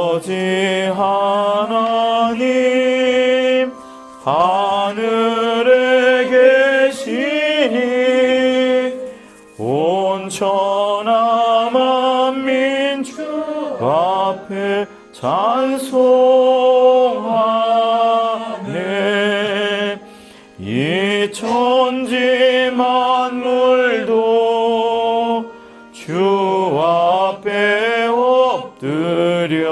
아버지 하나님, 하늘에 계시니 온 천하 만민 주 앞에 찬송하네. 이 천지 만물도 주 앞에 엎드려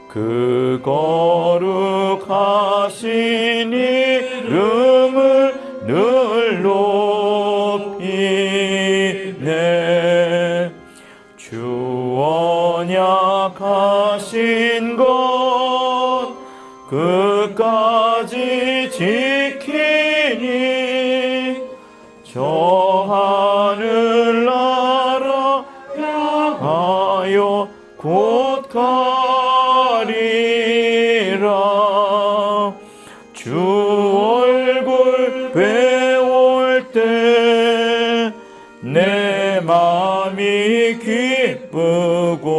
그 거룩하신 이름을 늘 높이네. 주 언약하신 것 끝까지 지키니 저 하늘나라 향하여 곧 가리라. 주 얼굴 배울 때 내 마음이 기쁘고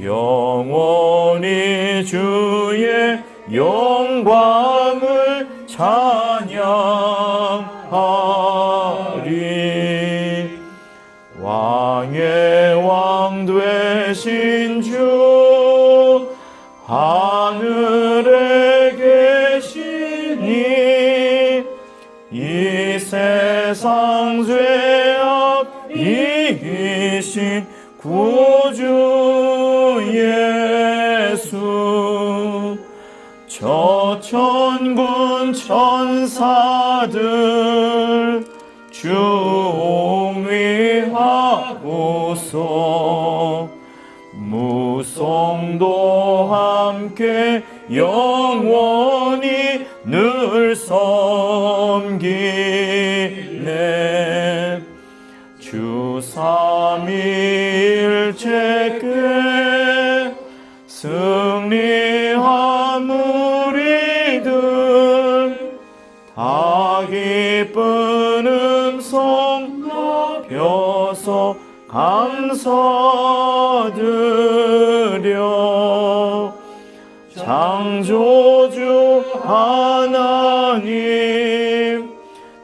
영원히 주의 영광을 찬양하리. 왕의 왕 되신 주 하늘에 계시니 이 세상 죄악 이기신 구주 예수. 저 천군 천사들 주 옹위하고서 무성도 함께 영원히 늘 섬기네. 주 삼위일체께 승리한 우리들 다 기쁜 음성 높여서 감사드려. 창조주 하나님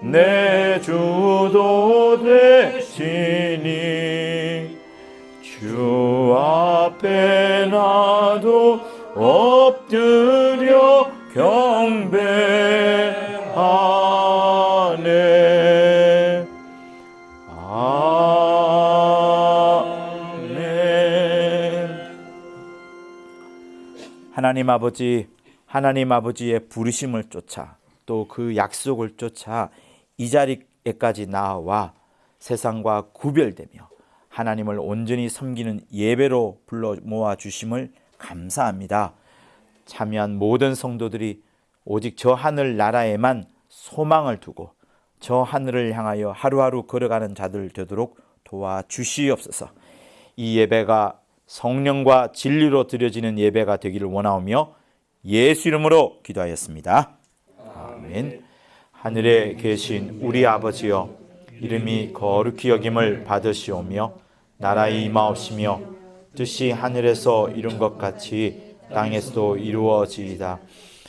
내 주도 되시니 주 앞에 나도 엎드려 경배하네. 하나님 아버지의 부르심을 쫓아 또 그 약속을 쫓아 이 자리에까지 나와 세상과 구별되며 하나님을 온전히 섬기는 예배로 불러 모아 주심을 감사합니다. 참여한 모든 성도들이 오직 저 하늘 나라에만 소망을 두고 저 하늘을 향하여 하루하루 걸어가는 자들 되도록 도와주시옵소서. 이 예배가 성령과 진리로 드려지는 예배가 되기를 원하오며 예수 이름으로 기도하였습니다. 아멘. 하늘에 계신 우리 아버지여, 이름이 거룩히 여김을 받으시오며 나라의 임하옵시며 뜻이 하늘에서 이룬 것 같이 땅에서도 이루어지이다.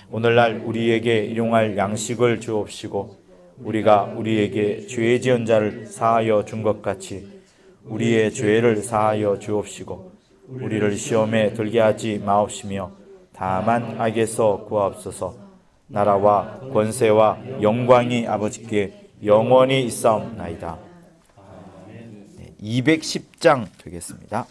오늘날 우리에게 일용할 양식을 주옵시고 우리가 우리에게 죄 지은 자를 사하여 준 것 같이 우리의 죄를 사하여 주옵시고 우리를 시험에 들게 하지 마옵시며 다만 악에서 구하옵소서. 나라와 권세와 영광이 아버지께 영원히 있사옵나이다. 210장 되겠습니다.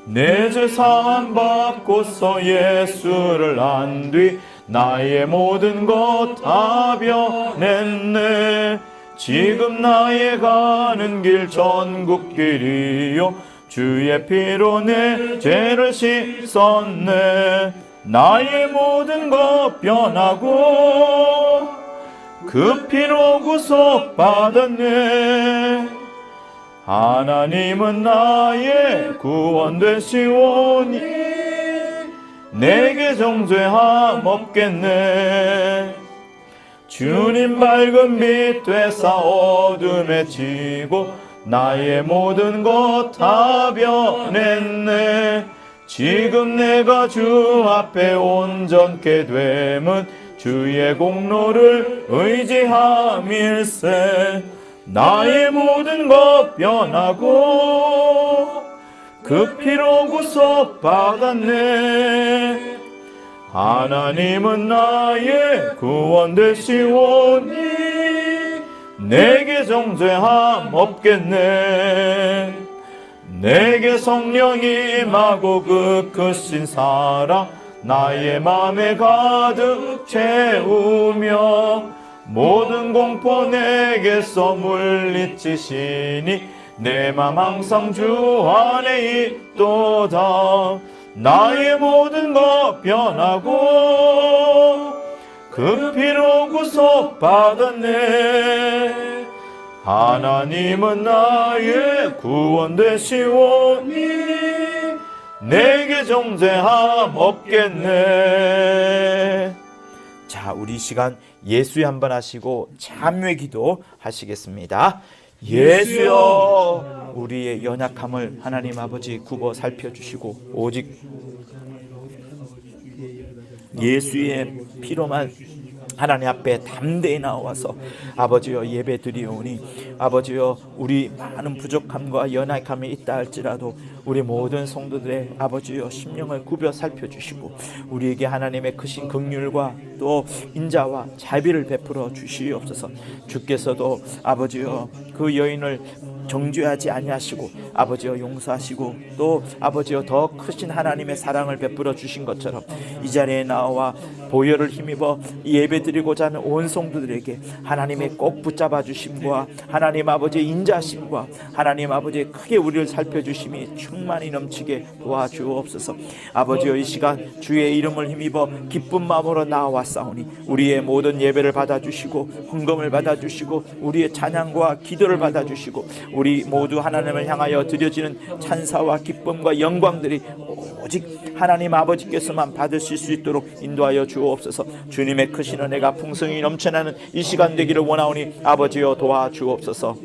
내 죄 사함 받고서 예수를 안 뒤 나의 모든 것 다 변했네. 지금 나의 가는 길 전국길이요 주의 피로 내 죄를 씻었네. 나의 모든 것 변하고 그 피로 구속받았네. 하나님은 나의 구원 되시오니 내게 정죄함 없겠네. 주님 밝은 빛 되사 어둠에 지고 나의 모든 것 다 변했네. 지금 내가 주 앞에 온전케 됨은 주의 공로를 의지함일세. 나의 모든 것 변하고 그 피로 구속받았네. 하나님은 나의 구원 되시오니 내게 정죄함 없겠네. 내게 성령이 임하고 그 크신 사랑 나의 맘에 가득 채우며 모든 공포 내게서 물리치시니 내 맘 항상 주 안에 있도다. 나의 모든 것 변하고 그 피로 구속받았네. 하나님은 나의 구원 되시오니 내게 정죄함 없겠네. 자, 우리 시간 예수의 한번 하시고 참회 기도 하시겠습니다. 예수여, 우리의 연약함을 하나님 아버지 굽어 살펴주시고 오직 예수의 피로만 하나님 앞에 담대히 나와서 아버지여 예배 드리오니 아버지여 우리 많은 부족함과 연약함이 있다 할지라도 우리 모든 성도들의 아버지여 심령을 굽어 살펴주시고 우리에게 하나님의 크신 긍휼과 또 인자와 자비를 베풀어 주시옵소서. 주께서도 아버지여 그 여인을 정죄하지 아니하시고 아버지여 용서하시고 또 아버지여 더 크신 하나님의 사랑을 베풀어 주신 것처럼 이 자리에 나와 보혈을 힘입어 예배드리고자 하는 온 성도들에게 하나님의 꼭 붙잡아 주심과 하나님 아버지의 인자심과 하나님 아버지의 크게 우리를 살펴주심이 충만히 넘치게 도와주옵소서. 아버지여 이 시간 주의 이름을 힘입어 기쁜 마음으로 나아왔사오니 우리의 모든 예배를 받아주시고 헌금을 받아주시고 우리의 찬양과 기도를 받아주시고 우리 모두 하나님을 향하여 드려지는 찬사와 기쁨과 영광들이 오직 하나님 아버지께서만 받으실 수 있도록 인도하여 주옵소서. 주님의 크신 은혜가 풍성히 넘쳐나는 이 시간 되기를 원하오니 아버지여 도와주옵소서.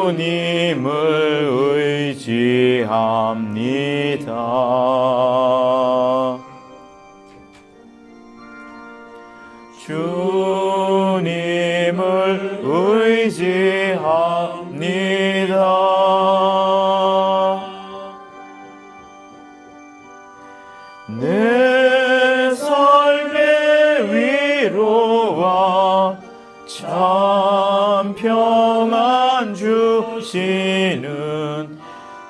주님을 의지합니다. 주님을 의지합니다. 내 삶의 위로와 참 평안 주시는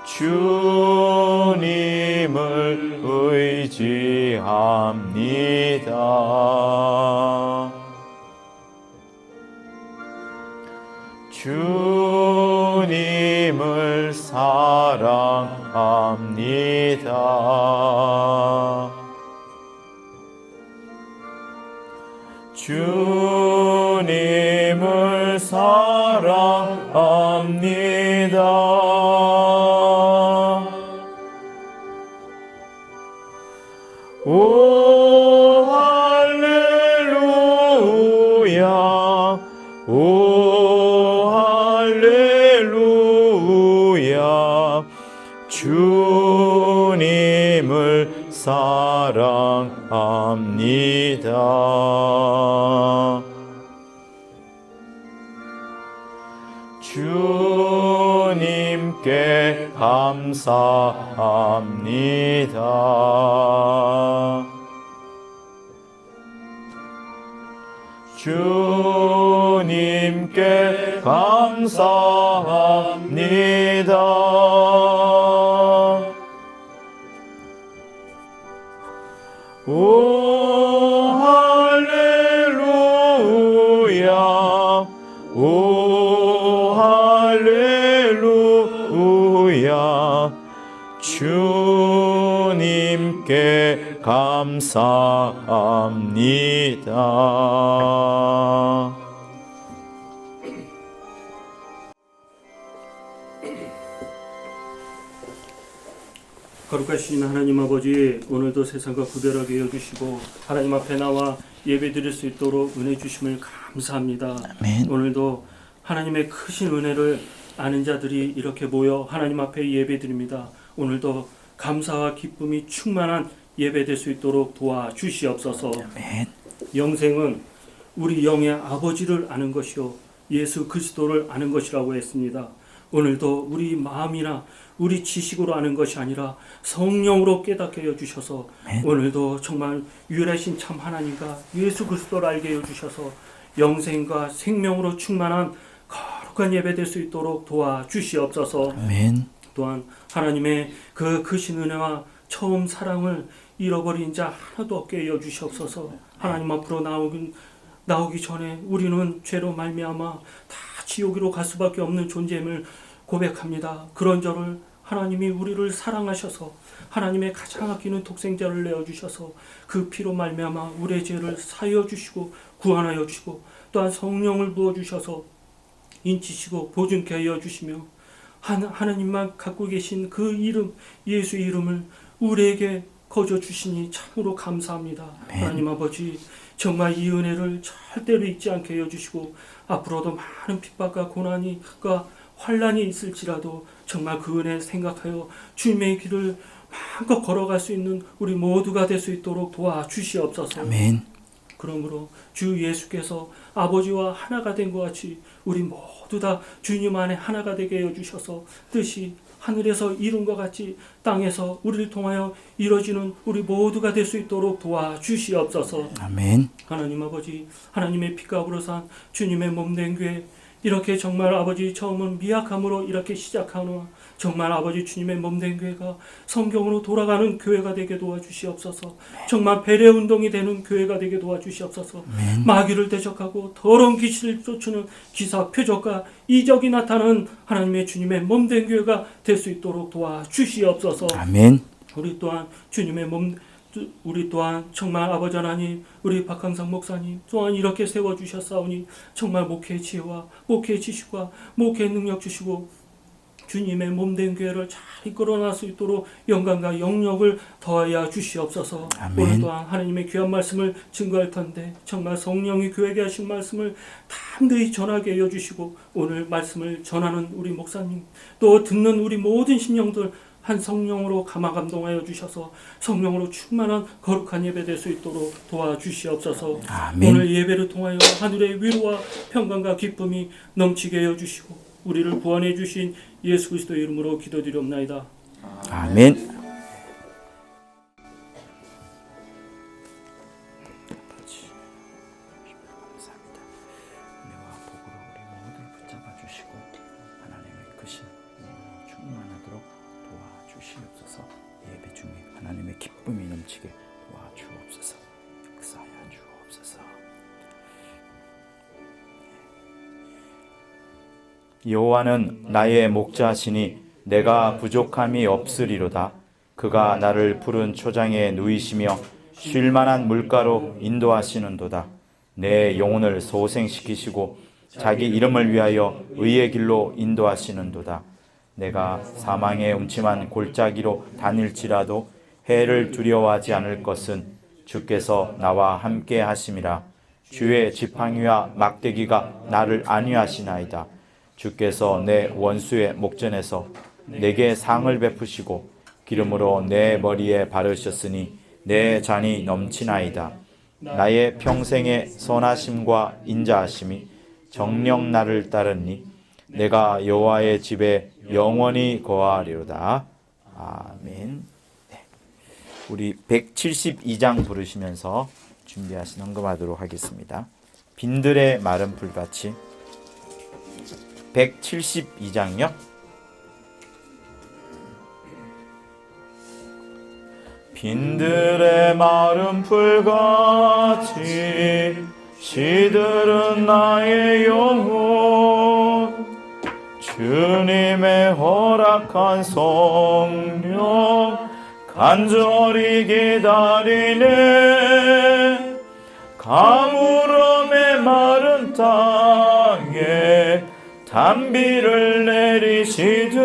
주님을 의지합니다. 주님을 사랑합니다. 주님을 사랑합니다. 오 할렐루야, 오 할렐루야, 주님을 사랑합니다. 주님께 감사합니다. 주님께 감사합니다. 오 할렐루야, 오 할렐루야, 주님께 감사합니다. 거룩하신 하나님 아버지, 오늘도 세상과 구별하게 여주시고 하나님 앞에 나와 예배드릴 수 있도록 은혜 주심을 감사합니다. 아멘. 오늘도 하나님의 크신 은혜를 아는 자들이 이렇게 모여 하나님 앞에 예배드립니다. 오늘도 감사와 기쁨이 충만한 예배될 수 있도록 도와주시옵소서. 아멘. 영생은 우리 영의 아버지를 아는 것이요 예수 그리스도를 아는 것이라고 했습니다. 오늘도 우리 마음이나 우리 지식으로 아는 것이 아니라 성령으로 깨닫게 해주셔서 오늘도 정말 유일하신 참 하나님과 예수 그리스도를 알게 해주셔서 영생과 생명으로 충만한 거룩한 예배 될 수 있도록 도와주시옵소서. 아멘. 또한 하나님의 그 크신 은혜와 처음 사랑을 잃어버린 자 하나도 없게 해주시옵소서. 하나님 앞으로 나오기 전에 우리는 죄로 말미암아 다 지옥으로 갈 수밖에 없는 존재임을 고백합니다. 그런 저를 하나님이 우리를 사랑하셔서 하나님의 가장 아끼는 독생자를 내어주셔서 그 피로 말미암아 우리의 죄를 사하여 주시고 구원하여 주시고 또한 성령을 부어주셔서 인치시고 보존케 하여 주시며 하나님만 갖고 계신 그 이름 예수의 이름을 우리에게 거저 주시니 참으로 감사합니다. 하나님 아버지, 정말 이 은혜를 절대로 잊지 않게 해주시고 앞으로도 많은 핍박과 고난과 환난이 있을지라도 정말 그 은혜 생각하여 주님의 길을 마음껏 걸어갈 수 있는 우리 모두가 될 수 있도록 도와주시옵소서. 아멘. 그러므로 주 예수께서 아버지와 하나가 된 것 같이 우리 모두 다 주님 안에 하나가 되게 해주셔서 뜻이 하늘에서 이룬 것 같이 땅에서 우리를 통하여 이루어지는 우리 모두가 될 수 있도록 도와주시옵소서. 아멘. 하나님 아버지, 하나님의 피값으로 산 주님의 몸된 교회, 이렇게 정말 아버지 처음은 미약함으로 이렇게 시작하노 정말 아버지 주님의 몸된 교회가 성경으로 돌아가는 교회가 되게 도와주시옵소서. 정말 배려 운동이 되는 교회가 되게 도와주시옵소서. 마귀를 대적하고 더러운 귀신을 쫓는 기사 표적과 이적이 나타나는 하나님의 주님의 몸된 교회가 될 수 있도록 도와주시옵소서. 아멘. 우리 또한 정말 아버지 하나님, 우리 박항상 목사님 또한 이렇게 세워주셨사오니 정말 목회의 지혜와 목회의 지식과 목회의 능력 주시고 주님의 몸된 교회를 잘 이끌어 나갈 수 있도록 영광과 영역을 더하여 주시옵소서. 아멘. 오늘 또한 하나님의 귀한 말씀을 증거할 텐데 정말 성령이 교회에게 하신 말씀을 담대히 전하게 하여 주시고 오늘 말씀을 전하는 우리 목사님 또 듣는 우리 모든 심령들 한 성령으로 감화 감동하여 주셔서 성령으로 충만한 거룩한 예배 될 수 있도록 도와주시옵소서. 아멘. 오늘 예배를 통하여 하늘의 위로와 평강과 기쁨이 넘치게 하여 주시고 우리를 구원해 주신 예수 그리스도의 이름으로 기도드리옵나이다. 아멘. 예배 중에 하나님의 기쁨이 넘치게 도와주옵소서. 역사하여 주옵소서. 여호와는 나의 목자시니 내가 부족함이 없으리로다. 그가 나를 푸른 초장에 누이시며 쉴 만한 물가로 인도하시는도다. 내 영혼을 소생시키시고 자기 이름을 위하여 의의 길로 인도하시는도다. 내가 사망의 음침한 골짜기로 다닐지라도 해를 두려워하지 않을 것은 주께서 나와 함께 하심이라. 주의 지팡이와 막대기가 나를 안위하시나이다. 주께서 내 원수의 목전에서 내게 상을 베푸시고 기름으로 내 머리에 바르셨으니 내 잔이 넘치나이다. 나의 평생의 선하심과 인자하심이 정녕 나를 따르니 내가 여호와의 집에 영원히 거하리로다. 아멘. 네. 우리 172장 부르시면서 준비하신 헌금하도록 하겠습니다. 빈들의 마른 풀같이 172장요. 빈들의 마른 풀같이 시들은 나의 영혼 주님의 허락한 성령 간절히 기다리네. 가물음의 마른 땅에 단비를 내리시듯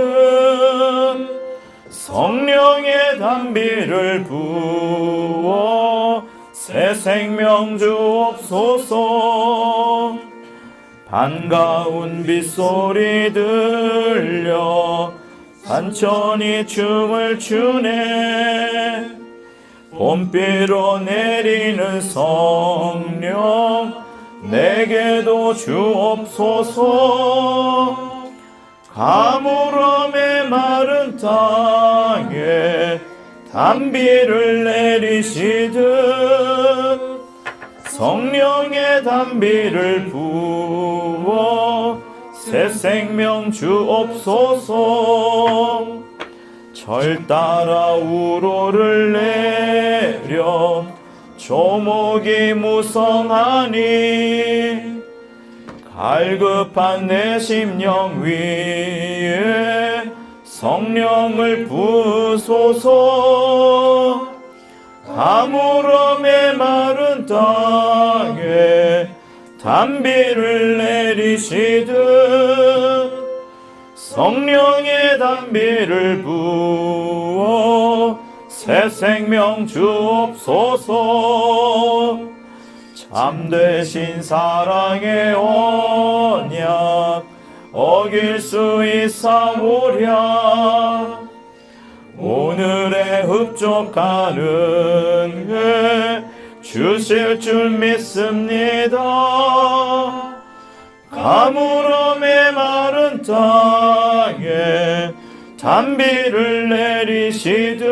성령의 단비를 부어 새 생명 주옵소서. 반가운 빗소리 들려 산천이 춤을 추네. 봄비로 내리는 성령 내게도 주옵소서. 가물음의 마른 땅에 단비를 내리시듯 성령의 단비를 부어 새 생명 주옵소서. 절 따라 우로를 내려 조목이 무성하니 갈급한 내 심령 위에 성령을 부으소서. 가물음의 마른 땅에 단비를 내리시듯 성령의 단비를 부어 새 생명 주옵소서. 참되신 사랑의 언약 어길 수 있사오랴. 오늘의 흡족한 은혜 주실 줄 믿습니다. 가물음의 마른 땅에 단비를 내리시듯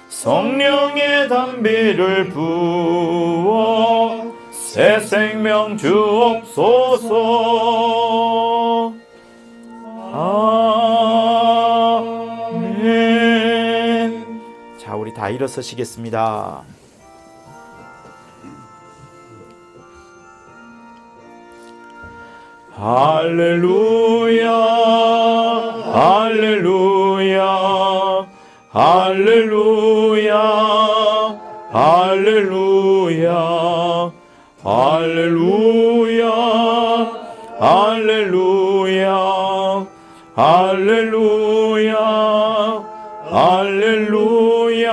성령의 단비를 부어 새 생명 주옵소서. 아멘. 자, 우리 다 일어서시겠습니다. 할렐루야 할렐루야 할렐루야 할렐루야 할렐루야 할렐루야 할렐루야 할렐루야.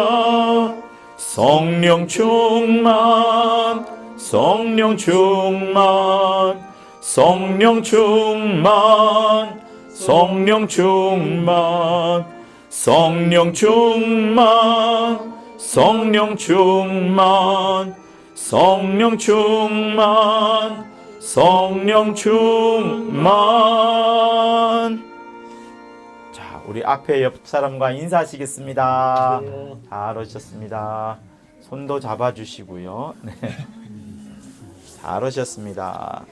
성령 충만 성령 충만 성령 충만 성령 충만 성령 충만 성령 충만 성령 충만 성령 충만. 자, 우리 앞에 옆 사람과 인사하시겠습니다. 잘 오셨습니다. 손도 잡아주시고요. 네. 잘 오셨습니다.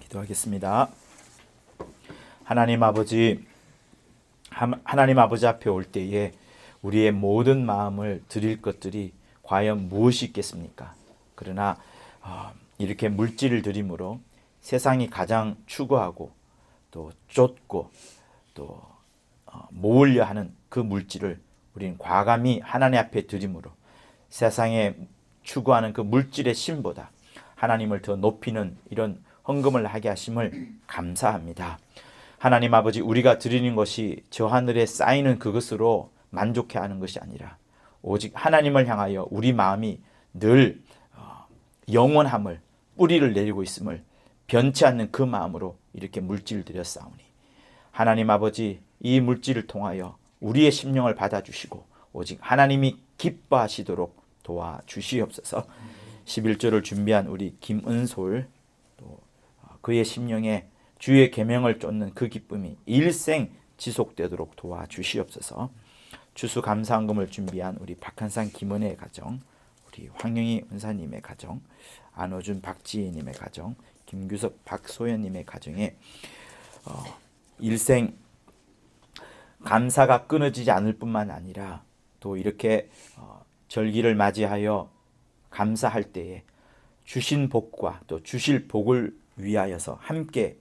기도하겠습니다. 하나님 아버지 앞에 올 때에 우리의 모든 마음을 드릴 것들이 과연 무엇이 있겠습니까? 그러나 이렇게 물질을 드림으로 세상이 가장 추구하고 또 쫓고 또 모으려 하는 그 물질을 우리는 과감히 하나님 앞에 드림으로 세상에 추구하는 그 물질의 신보다 하나님을 더 높이는 이런 헌금을 하게 하심을 감사합니다. 하나님 아버지, 우리가 드리는 것이 저 하늘에 쌓이는 그것으로 만족해 하는 것이 아니라 오직 하나님을 향하여 우리 마음이 늘 영원함을 뿌리를 내리고 있음을 변치 않는 그 마음으로 이렇게 물질을 드렸사오니 하나님 아버지, 이 물질을 통하여 우리의 심령을 받아주시고 오직 하나님이 기뻐하시도록 도와주시옵소서. 11조를 준비한 우리 김은솔 또 그의 심령에 주의 계명을 쫓는 그 기쁨이 일생 지속되도록 도와주시옵소서. 추수감사헌금을 준비한 우리 박한상 김은혜의 가정, 우리 황영희 은사님의 가정, 안호준 박지희님의 가정, 김규석 박소연님의 가정에 일생 감사가 끊어지지 않을 뿐만 아니라 또 이렇게 절기를 맞이하여 감사할 때에 주신 복과 또 주실 복을 위하여서 함께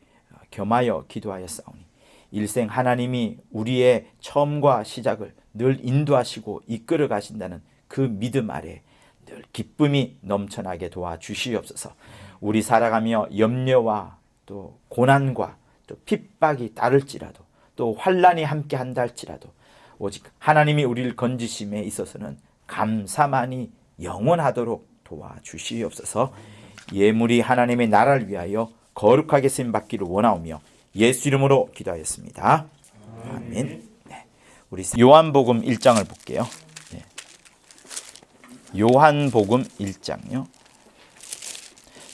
겸하여 기도하였사오니 일생 하나님이 우리의 처음과 시작을 늘 인도하시고 이끌어 가신다는 그 믿음 아래 늘 기쁨이 넘쳐나게 도와주시옵소서. 우리 살아가며 염려와 또 고난과 또 핍박이 따를지라도 또 환난이 함께 한다 할지라도 오직 하나님이 우리를 건지심에 있어서는 감사만이 영원하도록 도와주시옵소서. 예물이 하나님의 나라를 위하여 거룩하게 쓰임 받기를 원하오며 예수 이름으로 기도하였습니다. 아멘. 네. 우리 요한복음 1장을 볼게요. 네. 요한복음 1장요.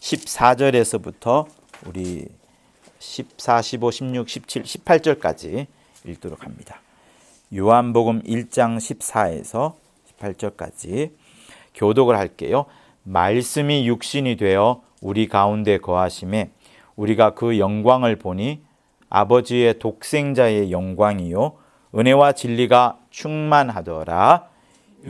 14절에서부터 우리 14, 15, 16, 17, 18절까지 읽도록 합니다. 요한복음 1장 14에서 18절까지 교독을 할게요. 말씀이 육신이 되어 우리 가운데 거하심에 우리가 그 영광을 보니 아버지의 독생자의 영광이요 은혜와 진리가 충만하더라.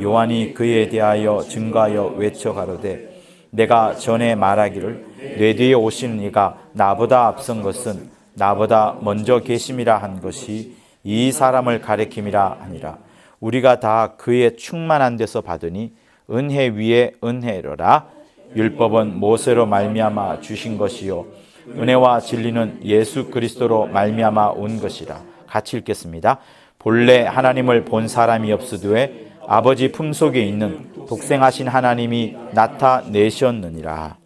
요한이 그에 대하여 증거하여 외쳐 가로되 내가 전에 말하기를 내 뒤에 오시는 이가 나보다 앞선 것은 나보다 먼저 계심이라 한 것이 이 사람을 가리킴이라 하니라. 우리가 다 그의 충만한 데서 받으니 은혜 위에 은혜로라. 율법은 모세로 말미암아 주신 것이요 은혜와 진리는 예수 그리스도로 말미암아 온 것이라. 같이 읽겠습니다. 본래 하나님을 본 사람이 없으되 아버지 품속에 있는 독생하신 하나님이 나타내셨느니라.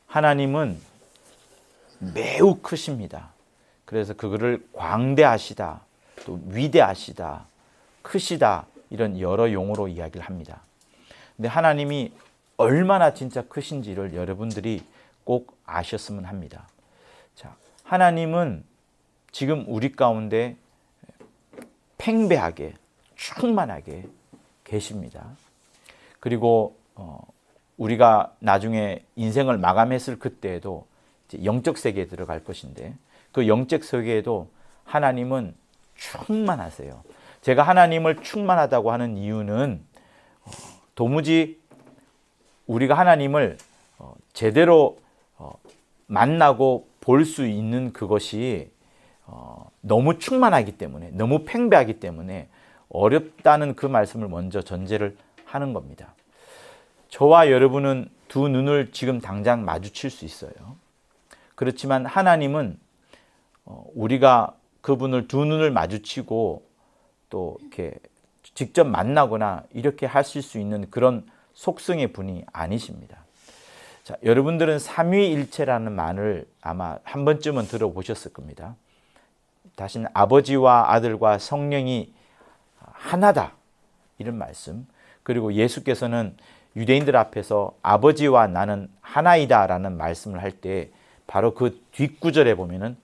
하나님은 매우 크십니다. 그래서 그거를 광대하시다, 또 위대하시다, 크시다 이런 여러 용어로 이야기를 합니다. 근데 하나님이 얼마나 진짜 크신지를 여러분들이 꼭 아셨으면 합니다. 자, 하나님은 지금 우리 가운데 팽배하게 충만하게 계십니다. 그리고 우리가 나중에 인생을 마감했을 그때에도 이제 영적 세계에 들어갈 것인데 그 영적 세계에도 하나님은 충만하세요. 제가 하나님을 충만하다고 하는 이유는 도무지 우리가 하나님을 제대로 만나고 볼 수 있는 그것이 너무 충만하기 때문에 너무 팽배하기 때문에 어렵다는 그 말씀을 먼저 전제를 하는 겁니다. 저와 여러분은 두 눈을 지금 당장 마주칠 수 있어요. 그렇지만 하나님은 우리가 그분을 두 눈을 마주치고 또 이렇게 직접 만나거나 이렇게 하실 수 있는 그런 속성의 분이 아니십니다. 자, 여러분들은 삼위일체라는 말을 아마 한 번쯤은 들어보셨을 겁니다. 다시는 아버지와 아들과 성령이 하나다 이런 말씀. 그리고 예수께서는 유대인들 앞에서 아버지와 나는 하나이다 라는 말씀을 할 때 바로 그 뒷구절에 보면은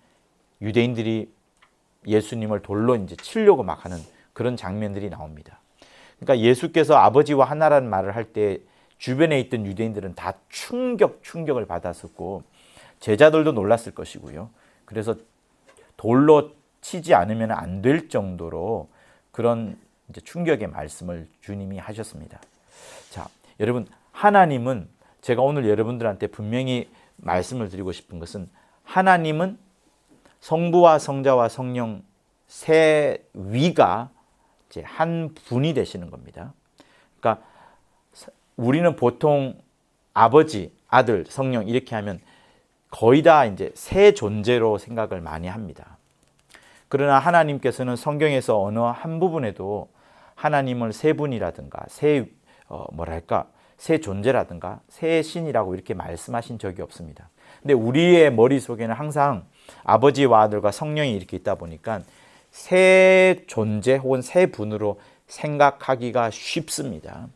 유대인들이 예수님을 돌로 이제 치려고 막 하는 그런 장면들이 나옵니다. 그러니까 예수께서 아버지와 하나라는 말을 할 때 주변에 있던 유대인들은 다 충격을 받았었고 제자들도 놀랐을 것이고요. 그래서 돌로 치지 않으면 안 될 정도로 그런 이제 충격의 말씀을 주님이 하셨습니다. 자, 여러분 하나님은 제가 오늘 여러분들한테 분명히 말씀을 드리고 싶은 것은 하나님은 성부와 성자와 성령 세 위가 이제 한 분이 되시는 겁니다. 그러니까 우리는 보통 아버지, 아들, 성령 이렇게 하면 거의 다 이제 세 존재로 생각을 많이 합니다. 그러나 하나님께서는 성경에서 어느 한 부분에도 하나님을 세 분이라든가 세 존재라든가 세 신이라고 이렇게 말씀하신 적이 없습니다. 근데 우리의 머릿속에는 항상 아버지와 아들과 성령이 이렇게 있다 보니까 세 존재 혹은 세 분으로 생각하기가 쉽습니다.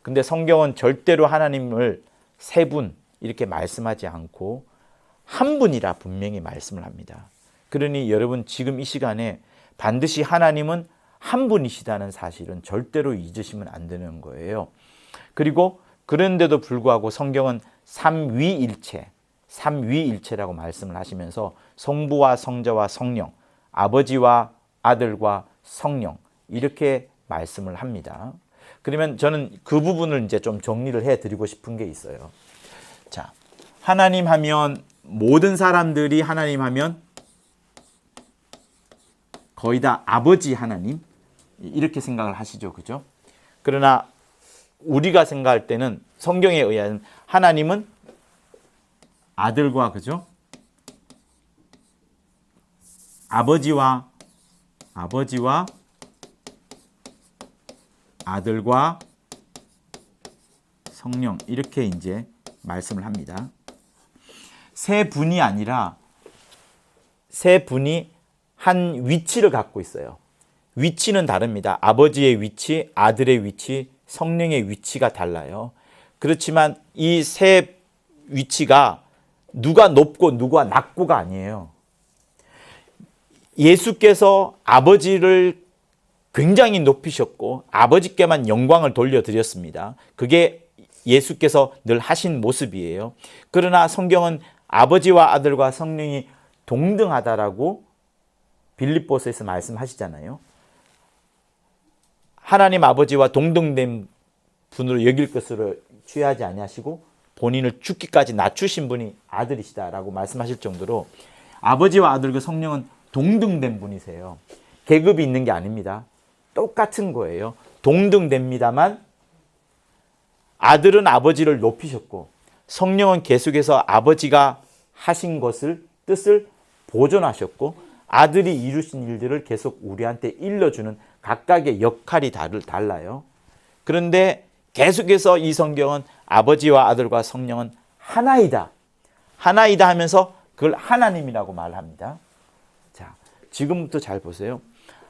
근데 성경은 절대로 하나님을 세 분 이렇게 말씀하지 않고 한 분이라 분명히 말씀을 합니다. 그러니 여러분 지금 이 시간에 반드시 하나님은 한 분이시다는 사실은 절대로 잊으시면 안 되는 거예요. 그리고 그런데도 불구하고 성경은 삼위일체라고 말씀을 하시면서 성부와 성자와 성령, 아버지와 아들과 성령 이렇게 말씀을 합니다. 그러면 저는 그 부분을 이제 좀 정리를 해드리고 싶은 게 있어요. 자, 하나님 하면 모든 사람들이 하나님 하면 거의 다 아버지 하나님 이렇게 생각을 하시죠, 그죠? 그러나 우리가 생각할 때는 성경에 의하면 하나님은 아들과 그죠? 아버지와 아들과 성령 이렇게 이제 말씀을 합니다. 세 분이 아니라 세 분이 한 위치를 갖고 있어요. 위치는 다릅니다. 아버지의 위치, 아들의 위치, 성령의 위치가 달라요. 그렇지만 이 세 위치가 누가 높고 누가 낮고가 아니에요. 예수께서 아버지를 굉장히 높이셨고 아버지께만 영광을 돌려드렸습니다. 그게 예수께서 늘 하신 모습이에요. 그러나 성경은 아버지와 아들과 성령이 동등하다라고 빌립보서에서 말씀하시잖아요. 하나님 아버지와 동등된 분으로 여길 것으로 취하지 아니하시고 본인을 죽기까지 낮추신 분이 아들이시다라고 말씀하실 정도로 아버지와 아들과 성령은 동등된 분이세요. 계급이 있는 게 아닙니다. 똑같은 거예요. 동등됩니다만 아들은 아버지를 높이셨고 성령은 계속해서 아버지가 하신 것을 뜻을 보존하셨고 아들이 이루신 일들을 계속 우리한테 일러주는 각각의 역할이 달라요. 그런데 계속해서 이 성경은 아버지와 아들과 성령은 하나이다. 하나이다 하면서 그걸 하나님이라고 말합니다. 자, 지금부터 잘 보세요.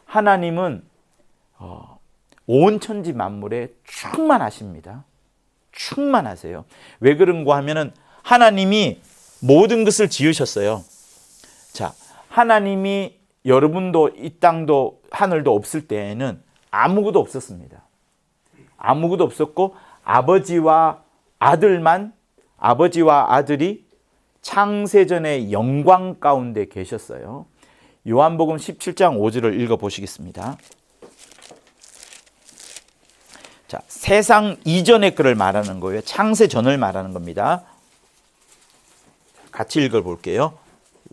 하나님은 온 천지 만물에 충만하십니다. 충만하세요. 왜 그런가 하면은 하나님이 모든 것을 지으셨어요. 자, 하나님이 여러분도 이 땅도 하늘도 없을 때에는 아무것도 없었습니다. 아무것도 없었고 아버지와 아들이 창세전의 영광 가운데 계셨어요. 요한복음 17장 5절을 읽어보시겠습니다. 자, 세상 이전의 글을 말하는 거예요. 창세전을 말하는 겁니다. 같이 읽어볼게요.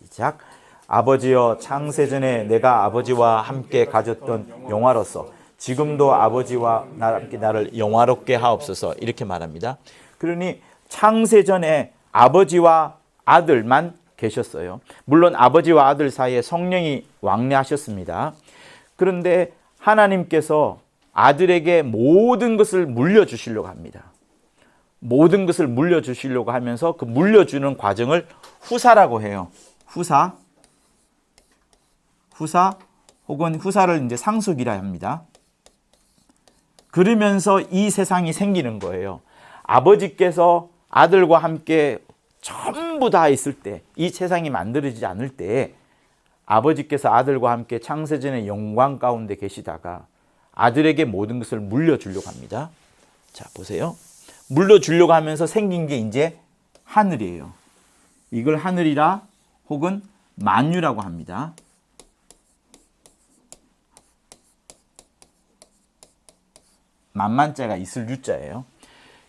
시작. 아버지여, 창세전에 내가 아버지와 함께 가졌던 영화로서 지금도 아버지와 함께 나를 영화롭게 하옵소서 이렇게 말합니다. 그러니 창세전에 아버지와 아들만 계셨어요. 물론 아버지와 아들 사이에 성령이 왕래하셨습니다. 그런데 하나님께서 아들에게 모든 것을 물려주시려고 합니다. 모든 것을 물려주시려고 하면서 그 물려주는 과정을 후사라고 해요. 후사 혹은 후사를 이제 상속이라 합니다. 그러면서 이 세상이 생기는 거예요. 아버지께서 아들과 함께 전부 다 있을 때, 이 세상이 만들어지지 않을 때 아버지께서 아들과 함께 창세전의 영광 가운데 계시다가 아들에게 모든 것을 물려주려고 합니다. 자, 보세요. 물려주려고 하면서 생긴 게 이제 하늘이에요. 이걸 하늘이라 혹은 만유라고 합니다. 만만자가 있을 유자예요.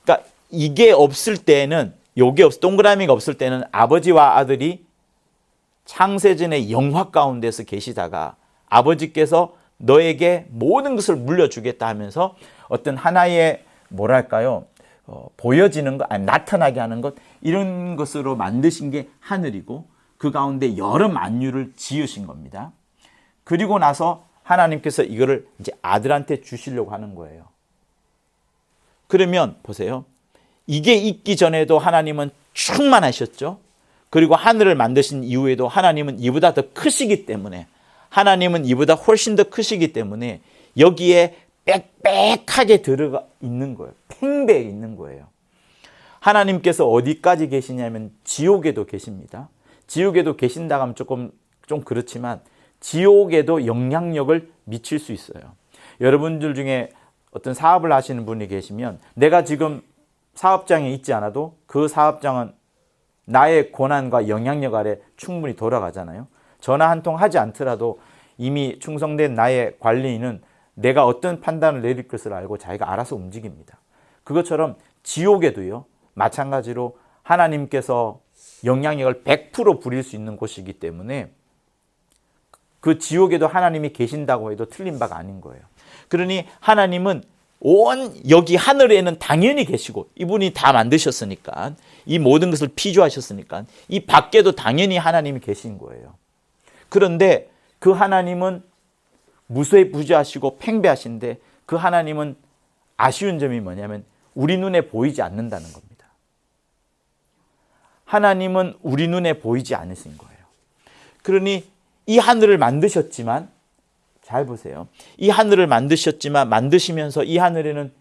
그러니까 이게 없을 때는, 동그라미가 없을 때는 아버지와 아들이 창세전의 영화 가운데서 계시다가 아버지께서 너에게 모든 것을 물려주겠다 하면서 어떤 하나의 보여지는 것, 나타나게 하는 것, 이런 것으로 만드신 게 하늘이고 그 가운데 여러 만유를 지으신 겁니다. 그리고 나서 하나님께서 이거를 이제 아들한테 주시려고 하는 거예요. 그러면 보세요. 이게 있기 전에도 하나님은 충만하셨죠. 그리고 하늘을 만드신 이후에도 하나님은 이보다 더 크시기 때문에, 하나님은 이보다 훨씬 더 크시기 때문에 여기에 빽빽하게 들어가 있는 거예요. 팽배해 있는 거예요. 하나님께서 어디까지 계시냐면 지옥에도 계십니다. 지옥에도 계신다고 하면 좀 그렇지만 지옥에도 영향력을 미칠 수 있어요. 여러분들 중에 어떤 사업을 하시는 분이 계시면 내가 지금 사업장에 있지 않아도 그 사업장은 나의 권한과 영향력 아래 충분히 돌아가잖아요. 전화 한 통 하지 않더라도 이미 충성된 나의 관리인은 내가 어떤 판단을 내릴 것을 알고 자기가 알아서 움직입니다. 그것처럼 지옥에도요, 마찬가지로 하나님께서 영향력을 100% 부릴 수 있는 곳이기 때문에 그 지옥에도 하나님이 계신다고 해도 틀린 바가 아닌 거예요. 그러니 하나님은 온 여기 하늘에는 당연히 계시고, 이분이 다 만드셨으니까, 이 모든 것을 피조하셨으니까 이 밖에도 당연히 하나님이 계신 거예요. 그런데 그 하나님은 무소부지하시고 팽배하신데, 그 하나님은 아쉬운 점이 뭐냐면 우리 눈에 보이지 않는다는 겁니다. 하나님은 우리 눈에 보이지 않으신 거예요. 그러니 이 하늘을 만드셨지만, 잘 보세요. 이 하늘을 만드셨지만 만드시면서 이 하늘에는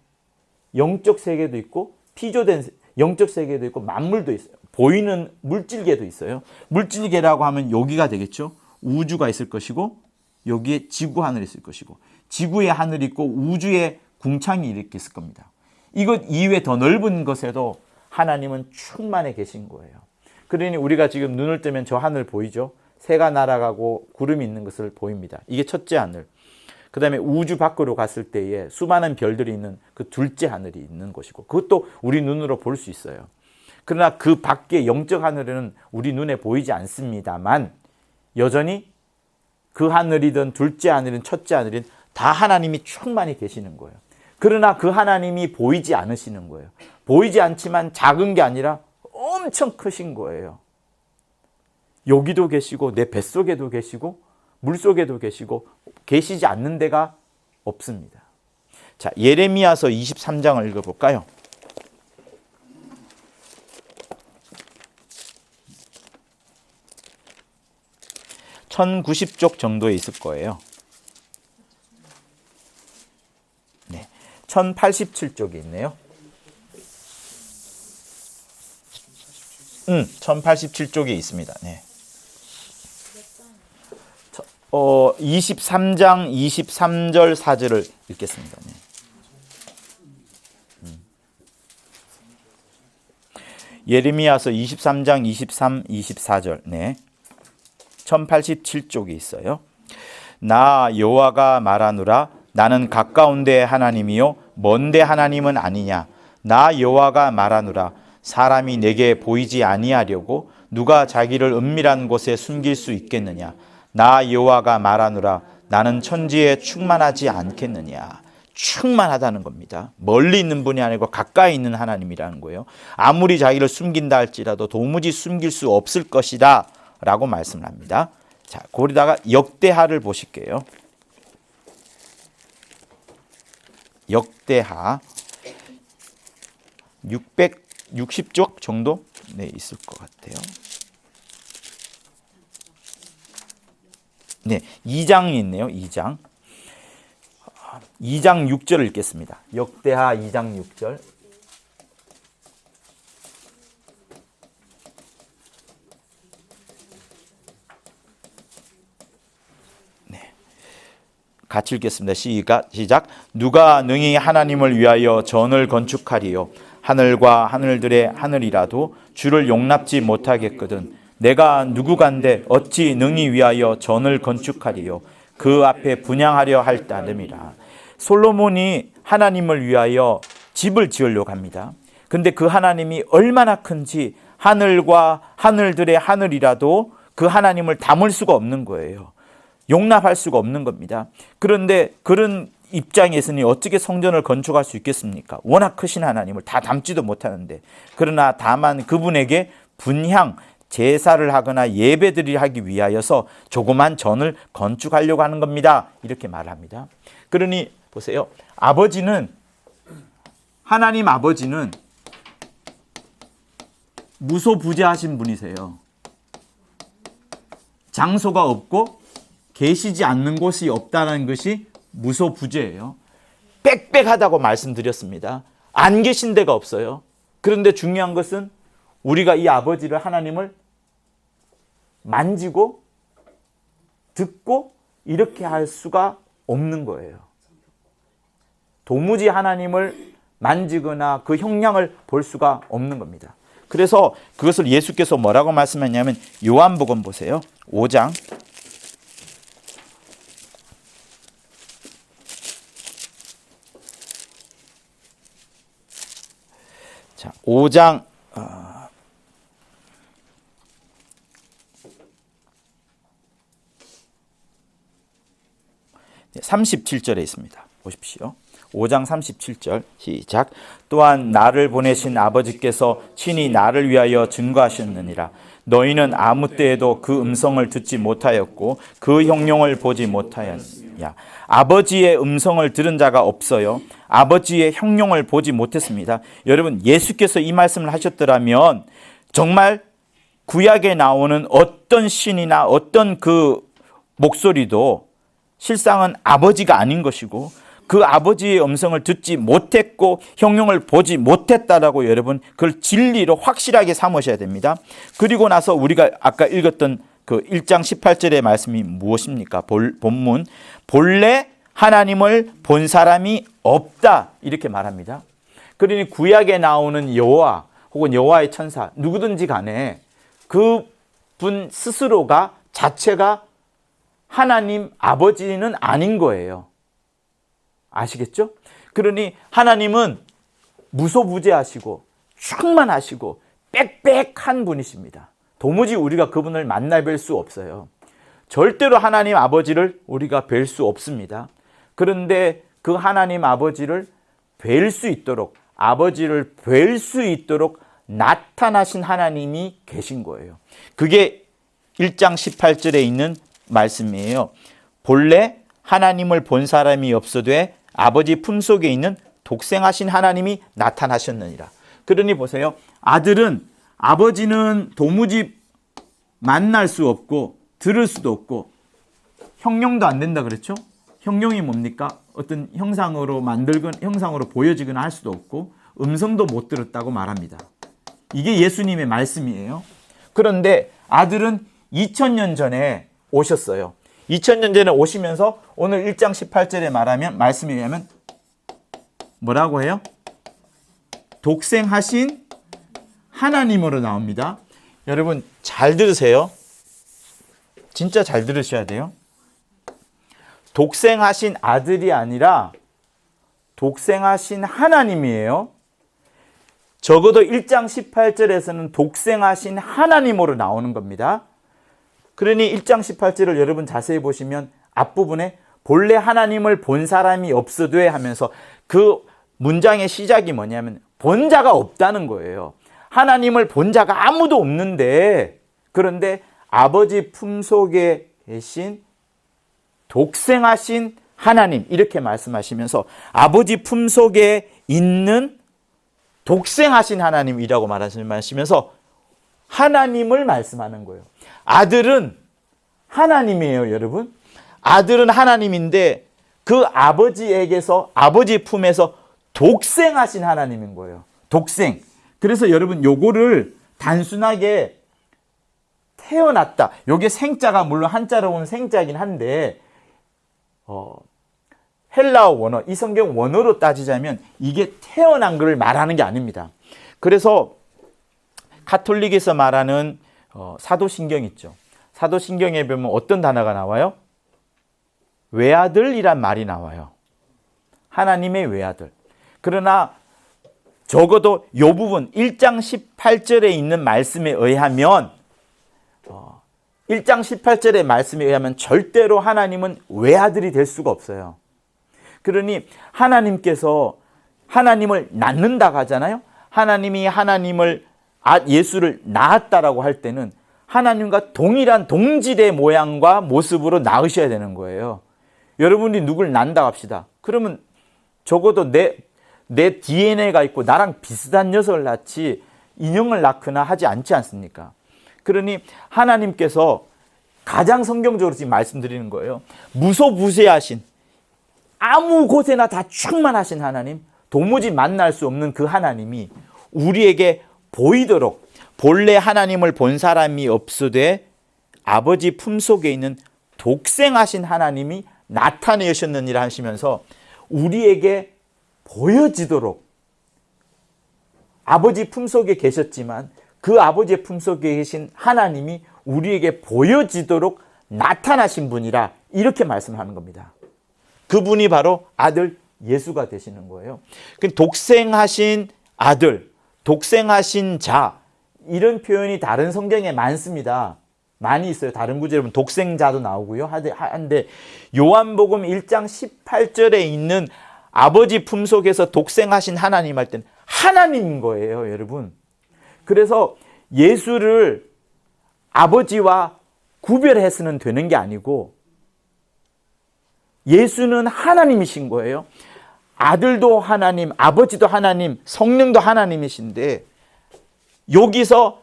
영적 세계도 있고 피조된 영적 세계도 있고 만물도 있어요. 보이는 물질계도 있어요. 물질계라고 하면 여기가 되겠죠. 우주가 있을 것이고 여기에 지구 하늘이 있을 것이고, 지구에 하늘이 있고 우주에 궁창이 이렇게 있을 겁니다. 이것 이외에 더 넓은 것에도 하나님은 충만해 계신 거예요. 그러니 우리가 지금 눈을 뜨면 저 하늘 보이죠? 새가 날아가고 구름이 있는 것을 보입니다. 이게 첫째 하늘. 그 다음에 우주 밖으로 갔을 때에 수많은 별들이 있는 그 둘째 하늘이 있는 것이고, 그것도 우리 눈으로 볼 수 있어요. 그러나 그 밖에 영적 하늘에는 우리 눈에 보이지 않습니다만, 여전히 그 하늘이든 둘째 하늘이든 첫째 하늘이든 다 하나님이 충만히 계시는 거예요. 그러나 그 하나님이 보이지 않으시는 거예요. 보이지 않지만 작은 게 아니라 엄청 크신 거예요. 여기도 계시고 내 뱃속에도 계시고 물속에도 계시고 계시지 않는 데가 없습니다. 자, 예레미야서 23장을 읽어볼까요? (1090쪽) 정도에 있을 거예요. 네, 1087쪽이 있네요. 1087쪽에 있습니다. 네. 23장 23절 4절을 읽겠습니다. 네. 예레미야서 23장 23, 24절. 네. 1087쪽이 있어요. 나 여호와가 말하노라. 나는 가까운데 하나님이요 먼데 하나님은 아니냐. 나 여호와가 말하노라. 사람이 내게 보이지 아니하려고 누가 자기를 은밀한 곳에 숨길 수 있겠느냐. 나 여호와가 말하노라. 나는 천지에 충만하지 않겠느냐. 충만하다는 겁니다. 멀리 있는 분이 아니고 가까이 있는 하나님이라는 거예요. 아무리 자기를 숨긴다 할지라도 도무지 숨길 수 없을 것이다 라고 말씀을 합니다. 자, 거기다가 역대하를 보실게요. 역대하 660쪽 정도 네, 있을 것 같아요. 네, 2장이 있네요. 2장 6절을 읽겠습니다. 역대하 2장 6절. 네, 같이 읽겠습니다. 시작. 누가 능히 하나님을 위하여 전을 건축하리요. 하늘과 하늘들의 하늘이라도 주를 용납지 못하겠거든. 내가 누구간데 어찌 능히 위하여 전을 건축하리요. 그 앞에 분향하려 할 따름이라. 솔로몬이 하나님을 위하여 집을 지으려고 합니다. 근데 그 하나님이 얼마나 큰지 하늘과 하늘들의 하늘이라도 그 하나님을 담을 수가 없는 거예요. 용납할 수가 없는 겁니다. 그런데 그런 입장에서는 어떻게 성전을 건축할 수 있겠습니까? 워낙 크신 하나님을 다 담지도 못하는데. 그러나 다만 그분에게 분향, 제사를 하거나 예배드리려 하기 위하여서 조그만 전을 건축하려고 하는 겁니다. 이렇게 말합니다. 그러니 보세요. 하나님 아버지는 무소부재하신 분이세요. 장소가 없고 계시지 않는 곳이 없다는 것이 무소부재예요. 빽빽하다고 말씀드렸습니다. 안 계신 데가 없어요. 그런데 중요한 것은 우리가 이 아버지를, 하나님을 만지고 듣고 이렇게 할 수가 없는 거예요. 도무지 하나님을 만지거나 그 형량을 볼 수가 없는 겁니다. 그래서 그것을 예수께서 뭐라고 말씀했냐면 요한복음 보세요. 5장 자, 5장 37절에 있습니다. 보십시오. 5장 37절 시작. 또한 나를 보내신 아버지께서 친히 나를 위하여 증거하셨느니라. 너희는 아무 때에도 그 음성을 듣지 못하였고 그 형용을 보지 못하였느냐. 아버지의 음성을 들은 자가 없어요. 아버지의 형용을 보지 못했습니다. 여러분, 예수께서 이 말씀을 하셨더라면 정말 구약에 나오는 어떤 신이나 어떤 그 목소리도 실상은 아버지가 아닌 것이고 그 아버지의 음성을 듣지 못했고 형용을 보지 못했다라고 여러분 그걸 진리로 확실하게 삼으셔야 됩니다. 그리고 나서 우리가 아까 읽었던 그 1장 18절의 말씀이 무엇입니까? 본문 본래 하나님을 본 사람이 없다 이렇게 말합니다. 그러니 구약에 나오는 여호와 혹은 여호와의 천사 누구든지 간에 그분 스스로가 자체가 하나님 아버지는 아닌 거예요. 아시겠죠? 그러니 하나님은 무소부재하시고 충만하시고 빽빽한 분이십니다. 도무지 우리가 그분을 만나 뵐 수 없어요. 절대로 하나님 아버지를 우리가 뵐 수 없습니다. 그런데 그 하나님 아버지를 뵐 수 있도록 아버지를 뵐 수 있도록 나타나신 하나님이 계신 거예요. 그게 1장 18절에 있는 말씀이에요. 본래 하나님을 본 사람이 없어되 아버지 품속에 있는 독생하신 하나님이 나타나셨느니라. 그러니 보세요. 아버지는 도무지 만날 수 없고 들을 수도 없고 형용도 안 된다 그랬죠? 형용이 뭡니까? 어떤 형상으로 만들거나 형상으로 보여지거나 할 수도 없고 음성도 못 들었다고 말합니다. 이게 예수님의 말씀이에요. 그런데 아들은 2000년 전에 오셨어요. 2000년 전에 오시면서 오늘 1장 18절에 말씀에 의하면 뭐라고 해요? 독생하신 하나님으로 나옵니다. 여러분 잘 들으세요. 진짜 잘 들으셔야 돼요. 독생하신 아들이 아니라 독생하신 하나님이에요. 적어도 1장 18절에서는 독생하신 하나님으로 나오는 겁니다. 그러니 1장 18절을 여러분 자세히 보시면 앞부분에 본래 하나님을 본 사람이 없어되 하면서 그 문장의 시작이 뭐냐면 본 자가 없다는 거예요. 하나님을 본 자가 아무도 없는데 그런데 아버지 품속에 계신 독생하신 하나님 이렇게 말씀하시면서 아버지 품속에 있는 독생하신 하나님이라고 말씀하시면서 하나님을 말씀하는 거예요. 아들은 하나님이에요, 여러분. 아들은 하나님인데 그 아버지에게서 아버지 품에서 독생하신 하나님인 거예요. 독생. 그래서 여러분 요거를 단순하게 태어났다. 요게 생자가 물론 한자로 온 생자이긴 한데 헬라어 원어, 이 성경 원어로 따지자면 이게 태어난 것을 말하는 게 아닙니다. 그래서 가톨릭에서 말하는 사도신경 있죠. 사도신경에 보면 어떤 단어가 나와요? 외아들이란 말이 나와요. 하나님의 외아들. 그러나 적어도 이 부분 1장 18절에 있는 말씀에 의하면 1장 18절의 말씀에 의하면 절대로 하나님은 외아들이 될 수가 없어요. 그러니 하나님께서 하나님을 낳는다고 하잖아요. 하나님이 예수를 낳았다라고 할 때는 하나님과 동일한 동질의 모양과 모습으로 낳으셔야 되는 거예요. 여러분이 누굴 낳는다고 합시다. 그러면 적어도 내 DNA가 있고 나랑 비슷한 녀석을 낳지 인형을 낳거나 하지 않지 않습니까? 그러니 하나님께서 가장 성경적으로 지금 말씀드리는 거예요. 무소부재하신 아무 곳에나 다 충만하신 하나님, 도무지 만날 수 없는 그 하나님이 우리에게 보이도록 본래 하나님을 본 사람이 없으되 아버지 품속에 있는 독생하신 하나님이 나타내셨느니라 하시면서 우리에게 보여지도록 아버지 품속에 계셨지만 그 아버지의 품속에 계신 하나님이 우리에게 보여지도록 나타나신 분이라 이렇게 말씀하는 겁니다. 그분이 바로 아들 예수가 되시는 거예요. 독생하신 아들, 독생하신 자, 이런 표현이 다른 성경에 많습니다. 많이 있어요. 다른 구절에 보면 독생자도 나오고요. 한데 요한복음 1장 18절에 있는 아버지 품속에서 독생하신 하나님 할 때는 하나님인 거예요, 여러분. 그래서 예수를 아버지와 구별해서는 되는 게 아니고 예수는 하나님이신 거예요. 아들도 하나님, 아버지도 하나님, 성령도 하나님이신데 여기서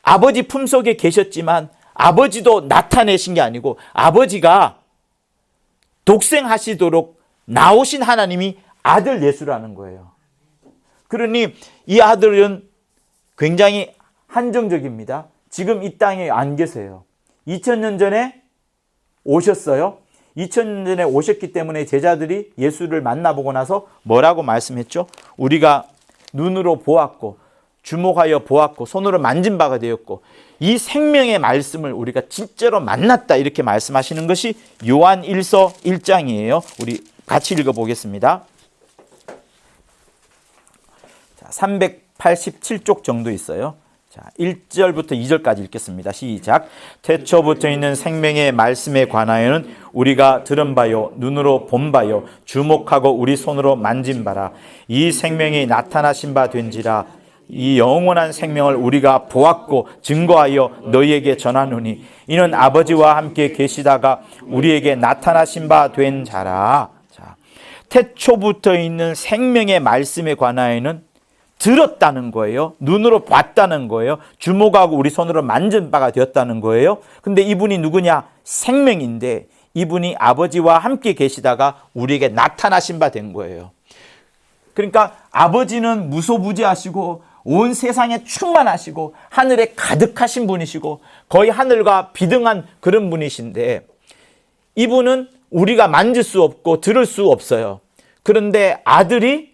아버지 품속에 계셨지만 아버지도 나타내신 게 아니고 아버지가 독생하시도록 나오신 하나님이 아들 예수라는 거예요. 그러니 이 아들은 굉장히 한정적입니다. 지금 이 땅에 안 계세요. 2000년 전에 오셨어요. 2000년 전에 오셨기 때문에 제자들이 예수를 만나보고 나서 뭐라고 말씀했죠? 우리가 눈으로 보았고 주목하여 보았고 손으로 만진 바가 되었고 이 생명의 말씀을 우리가 진짜로 만났다, 이렇게 말씀하시는 것이 요한 1서 1장이에요. 우리 같이 읽어보겠습니다. 387쪽 정도 있어요. 자, 1절부터 2절까지 읽겠습니다. 시작. 태초부터 있는 생명의 말씀에 관하여는 우리가 들은 바요, 눈으로 본 바요, 주목하고 우리 손으로 만진 바라. 이 생명이 나타나신 바 된지라. 이 영원한 생명을 우리가 보았고 증거하여 너희에게 전하노니 이는 아버지와 함께 계시다가 우리에게 나타나신 바 된 자라. 자, 태초부터 있는 생명의 말씀에 관하여는 들었다는 거예요. 눈으로 봤다는 거예요. 주목하고 우리 손으로 만진 바가 되었다는 거예요. 근데 이분이 누구냐? 생명인데 이분이 아버지와 함께 계시다가 우리에게 나타나신 바 된 거예요. 그러니까 아버지는 무소부지하시고 온 세상에 충만하시고 하늘에 가득하신 분이시고 거의 하늘과 비등한 그런 분이신데 이분은 우리가 만질 수 없고 들을 수 없어요. 그런데 아들이,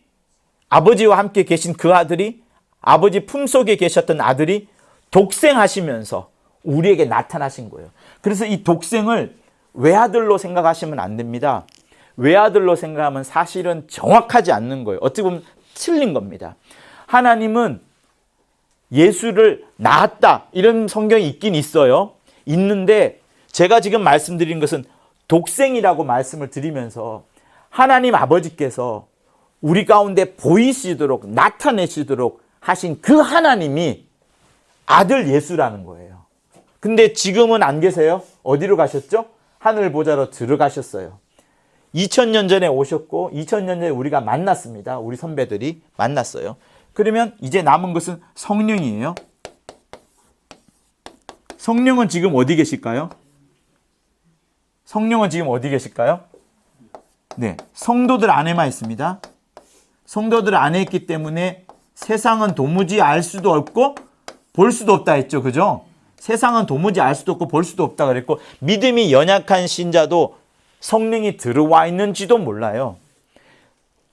아버지와 함께 계신 그 아들이, 아버지 품속에 계셨던 아들이 독생하시면서 우리에게 나타나신 거예요. 그래서 이 독생을 외아들로 생각하시면 안 됩니다. 외아들로 생각하면 사실은 정확하지 않는 거예요. 어떻게 보면 틀린 겁니다. 하나님은 예수를 낳았다, 이런 성경이 있긴 있어요. 있는데 제가 지금 말씀드린 것은 독생이라고 말씀을 드리면서 하나님 아버지께서 우리 가운데 보이시도록 나타내시도록 하신 그 하나님이 아들 예수라는 거예요. 근데 지금은 안 계세요. 어디로 가셨죠? 하늘 보좌로 들어가셨어요. 2000년 전에 오셨고 2000년 전에 우리가 만났습니다. 우리 선배들이 만났어요. 그러면 이제 남은 것은 성령이에요. 성령은 지금 어디 계실까요? 성령은 지금 어디 계실까요? 네, 성도들 안에만 있습니다. 성도들 안에 있기 때문에 세상은 도무지 알 수도 없고 볼 수도 없다 했죠. 그죠? 세상은 도무지 알 수도 없고 볼 수도 없다 그랬고 믿음이 연약한 신자도 성령이 들어와 있는지도 몰라요.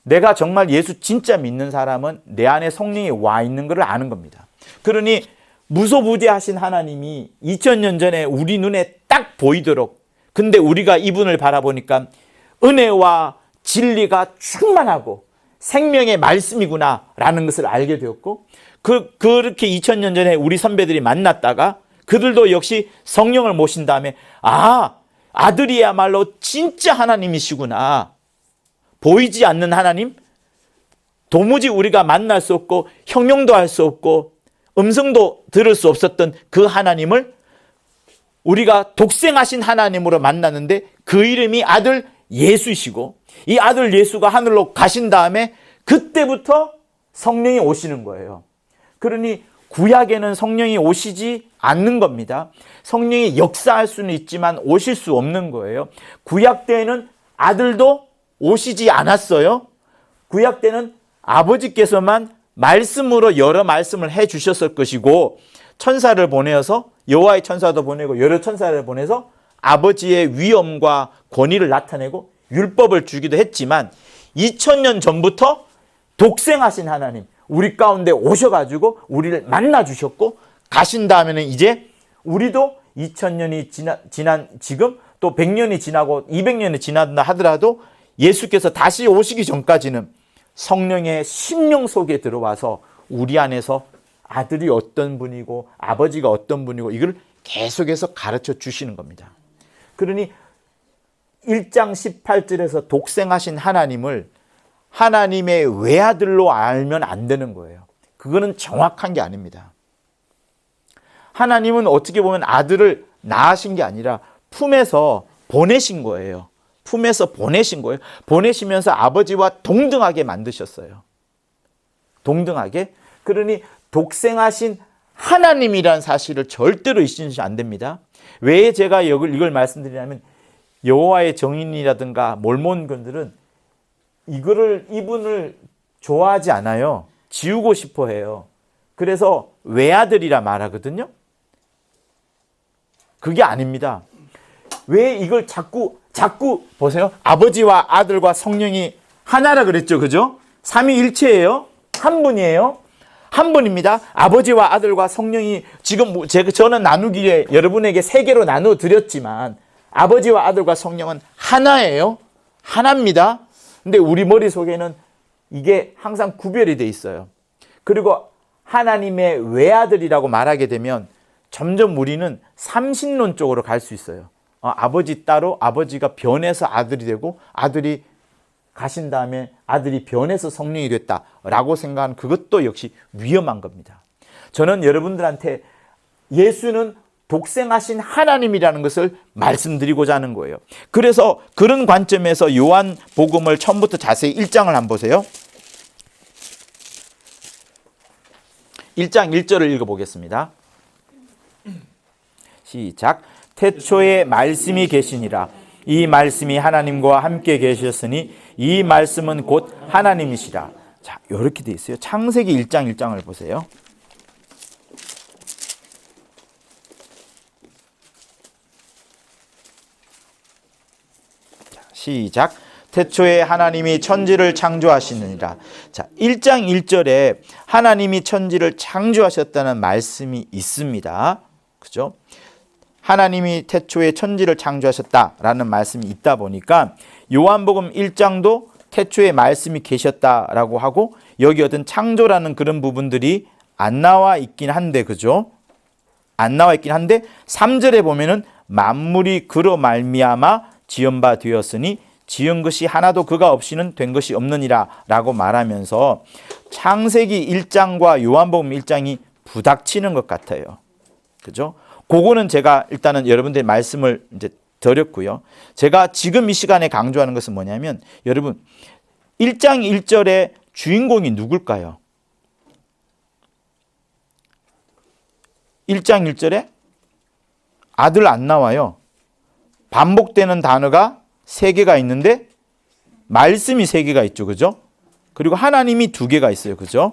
내가 정말 예수 진짜 믿는 사람은 내 안에 성령이 와 있는 것을 아는 겁니다. 그러니 무소부지하신 하나님이 2000년 전에 우리 눈에 딱 보이도록, 근데 우리가 이분을 바라보니까 은혜와 진리가 충만하고 생명의 말씀이구나 라는 것을 알게 되었고 그렇게 2000년 전에 우리 선배들이 만났다가 그들도 역시 성령을 모신 다음에 아들이야말로 진짜 하나님이시구나. 보이지 않는 하나님, 도무지 우리가 만날 수 없고 형용도 할 수 없고 음성도 들을 수 없었던 그 하나님을 우리가 독생하신 하나님으로 만났는데 그 이름이 아들 예수이시고 이 아들 예수가 하늘로 가신 다음에 그때부터 성령이 오시는 거예요. 그러니 구약에는 성령이 오시지 않는 겁니다. 성령이 역사할 수는 있지만 오실 수 없는 거예요. 구약 때에는 아들도 오시지 않았어요. 구약 때는 아버지께서만 말씀으로 여러 말씀을 해 주셨을 것이고 천사를 보내어서 여호와의 천사도 보내고 여러 천사를 보내서 아버지의 위엄과 권위를 나타내고 율법을 주기도 했지만 2000년 전부터 독생하신 하나님 우리 가운데 오셔가지고 우리를 만나 주셨고 가신 다음에는 이제 우리도 2000년이 지난 지금 또 100년이 지나고 200년이 지난다 하더라도 예수께서 다시 오시기 전까지는 성령의 심령 속에 들어와서 우리 안에서 아들이 어떤 분이고 아버지가 어떤 분이고 이걸 계속해서 가르쳐 주시는 겁니다. 그러니 1장 18절에서 독생하신 하나님을 하나님의 외아들로 알면 안 되는 거예요. 그거는 정확한 게 아닙니다. 하나님은 어떻게 보면 아들을 낳으신 게 아니라 품에서 보내신 거예요. 품에서 보내신 거예요. 보내시면서 아버지와 동등하게 만드셨어요. 동등하게. 그러니 독생하신 하나님이란 사실을 절대로 잊으시면 안 됩니다. 왜 제가 이걸 말씀드리냐면 여호와의 정인이라든가 몰몬군들은 이분을 좋아하지 않아요. 지우고 싶어 해요. 그래서 외아들이라 말하거든요. 그게 아닙니다. 왜 이걸 자꾸 보세요. 아버지와 아들과 성령이 하나라 그랬죠. 그죠? 삼위일체예요. 한 분이에요. 한 분입니다. 아버지와 아들과 성령이 지금 저는 나누기에 여러분에게 세 개로 나누어 드렸지만 아버지와 아들과 성령은 하나예요. 하나입니다. 근데 우리 머릿속에는 이게 항상 구별이 돼 있어요. 그리고 하나님의 외아들이라고 말하게 되면 점점 우리는 삼신론 쪽으로 갈 수 있어요. 아버지 따로 아버지가 변해서 아들이 되고 아들이 가신 다음에 아들이 변해서 성령이 됐다라고 생각하는 그것도 역시 위험한 겁니다. 저는 여러분들한테 예수는 독생하신 하나님이라는 것을 말씀드리고자 하는 거예요. 그래서 그런 관점에서 요한복음을 처음부터 자세히 1장을 한번 보세요. 1장 1절을 읽어보겠습니다. 시작. 태초에 말씀이 계시니라. 이 말씀이 하나님과 함께 계셨으니 이 말씀은 곧 하나님이시라. 자, 이렇게 돼 있어요. 창세기 1장 1장을 보세요. 자, 시작. 태초에 하나님이 천지를 창조하시느니라. 자, 1장 1절에 하나님이 천지를 창조하셨다는 말씀이 있습니다. 그죠? 하나님이 태초에 천지를 창조하셨다라는 말씀이 있다 보니까 요한복음 1장도 태초에 말씀이 계셨다라고 하고 여기 어떤 창조라는 그런 부분들이 안 나와 있긴 한데, 그죠? 안 나와 있긴 한데 3절에 보면은 만물이 그로 말미암아 지은 바 되었으니 지은 것이 하나도 그가 없이는 된 것이 없느니라 라고 말하면서 창세기 1장과 요한복음 1장이 부닥치는 것 같아요. 그죠? 그거는 제가 일단은 여러분들의 말씀을 이제 드렸고요. 제가 지금 이 시간에 강조하는 것은 뭐냐면 여러분 1장 1절의 주인공이 누굴까요? 1장 1절에 아들 안 나와요. 반복되는 단어가 3개가 있는데 말씀이 3개가 있죠. 그죠? 그리고 하나님이 2개가 있어요. 그죠?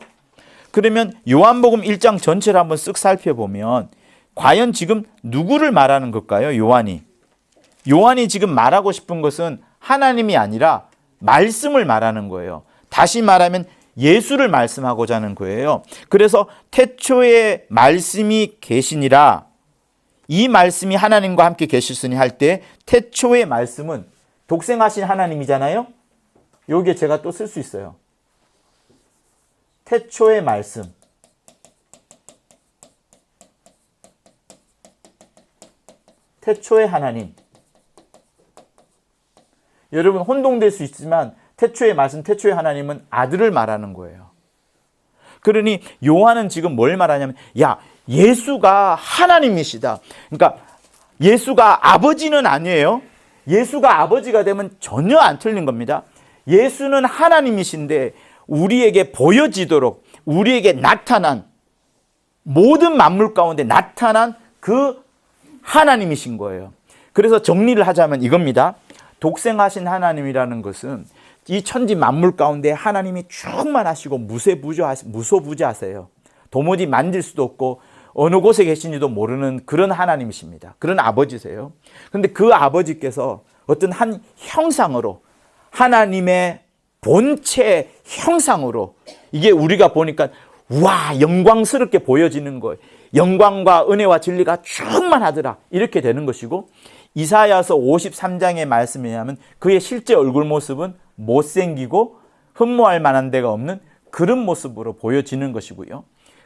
그러면 요한복음 1장 전체를 한번 쓱 살펴보면 과연 지금 누구를 말하는 걸까요? 요한이 지금 말하고 싶은 것은 하나님이 아니라 말씀을 말하는 거예요. 다시 말하면 예수를 말씀하고자 하는 거예요. 그래서 태초에 말씀이 계시니라. 이 말씀이 하나님과 함께 계셨으니 할 때 태초의 말씀은 독생하신 하나님이잖아요. 여기에 제가 또 쓸 수 있어요. 태초의 말씀. 태초의 하나님. 여러분 혼동될 수 있지만 태초의 말씀, 태초의 하나님은 아들을 말하는 거예요. 그러니 요한은 지금 뭘 말하냐면 예수가 하나님이시다. 그러니까 예수가 아버지는 아니에요. 예수가 아버지가 되면 전혀 안 틀린 겁니다. 예수는 하나님이신데 우리에게 보여지도록 우리에게 나타난 모든 만물 가운데 나타난 그 하나님이신 거예요. 그래서 정리를 하자면 이겁니다. 독생하신 하나님이라는 것은 이 천지 만물 가운데 하나님이 충만하시고 무소부재하세요. 도무지 만질 수도 없고 어느 곳에 계신지도 모르는 그런 하나님이십니다. 그런 아버지세요. 그런데 그 아버지께서 어떤 한 형상으로 하나님의 본체 형상으로 이게 우리가 보니까 와 영광스럽게 보여지는 거예요. 영광과 은혜와 진리가 충만하더라 이렇게 되는 것이고 이사야서 53장의 말씀에 의하면 그의 실제 얼굴 모습은 못생기고 흠모할 만한 데가 없는 그런 모습으로 보여지는 것이고요.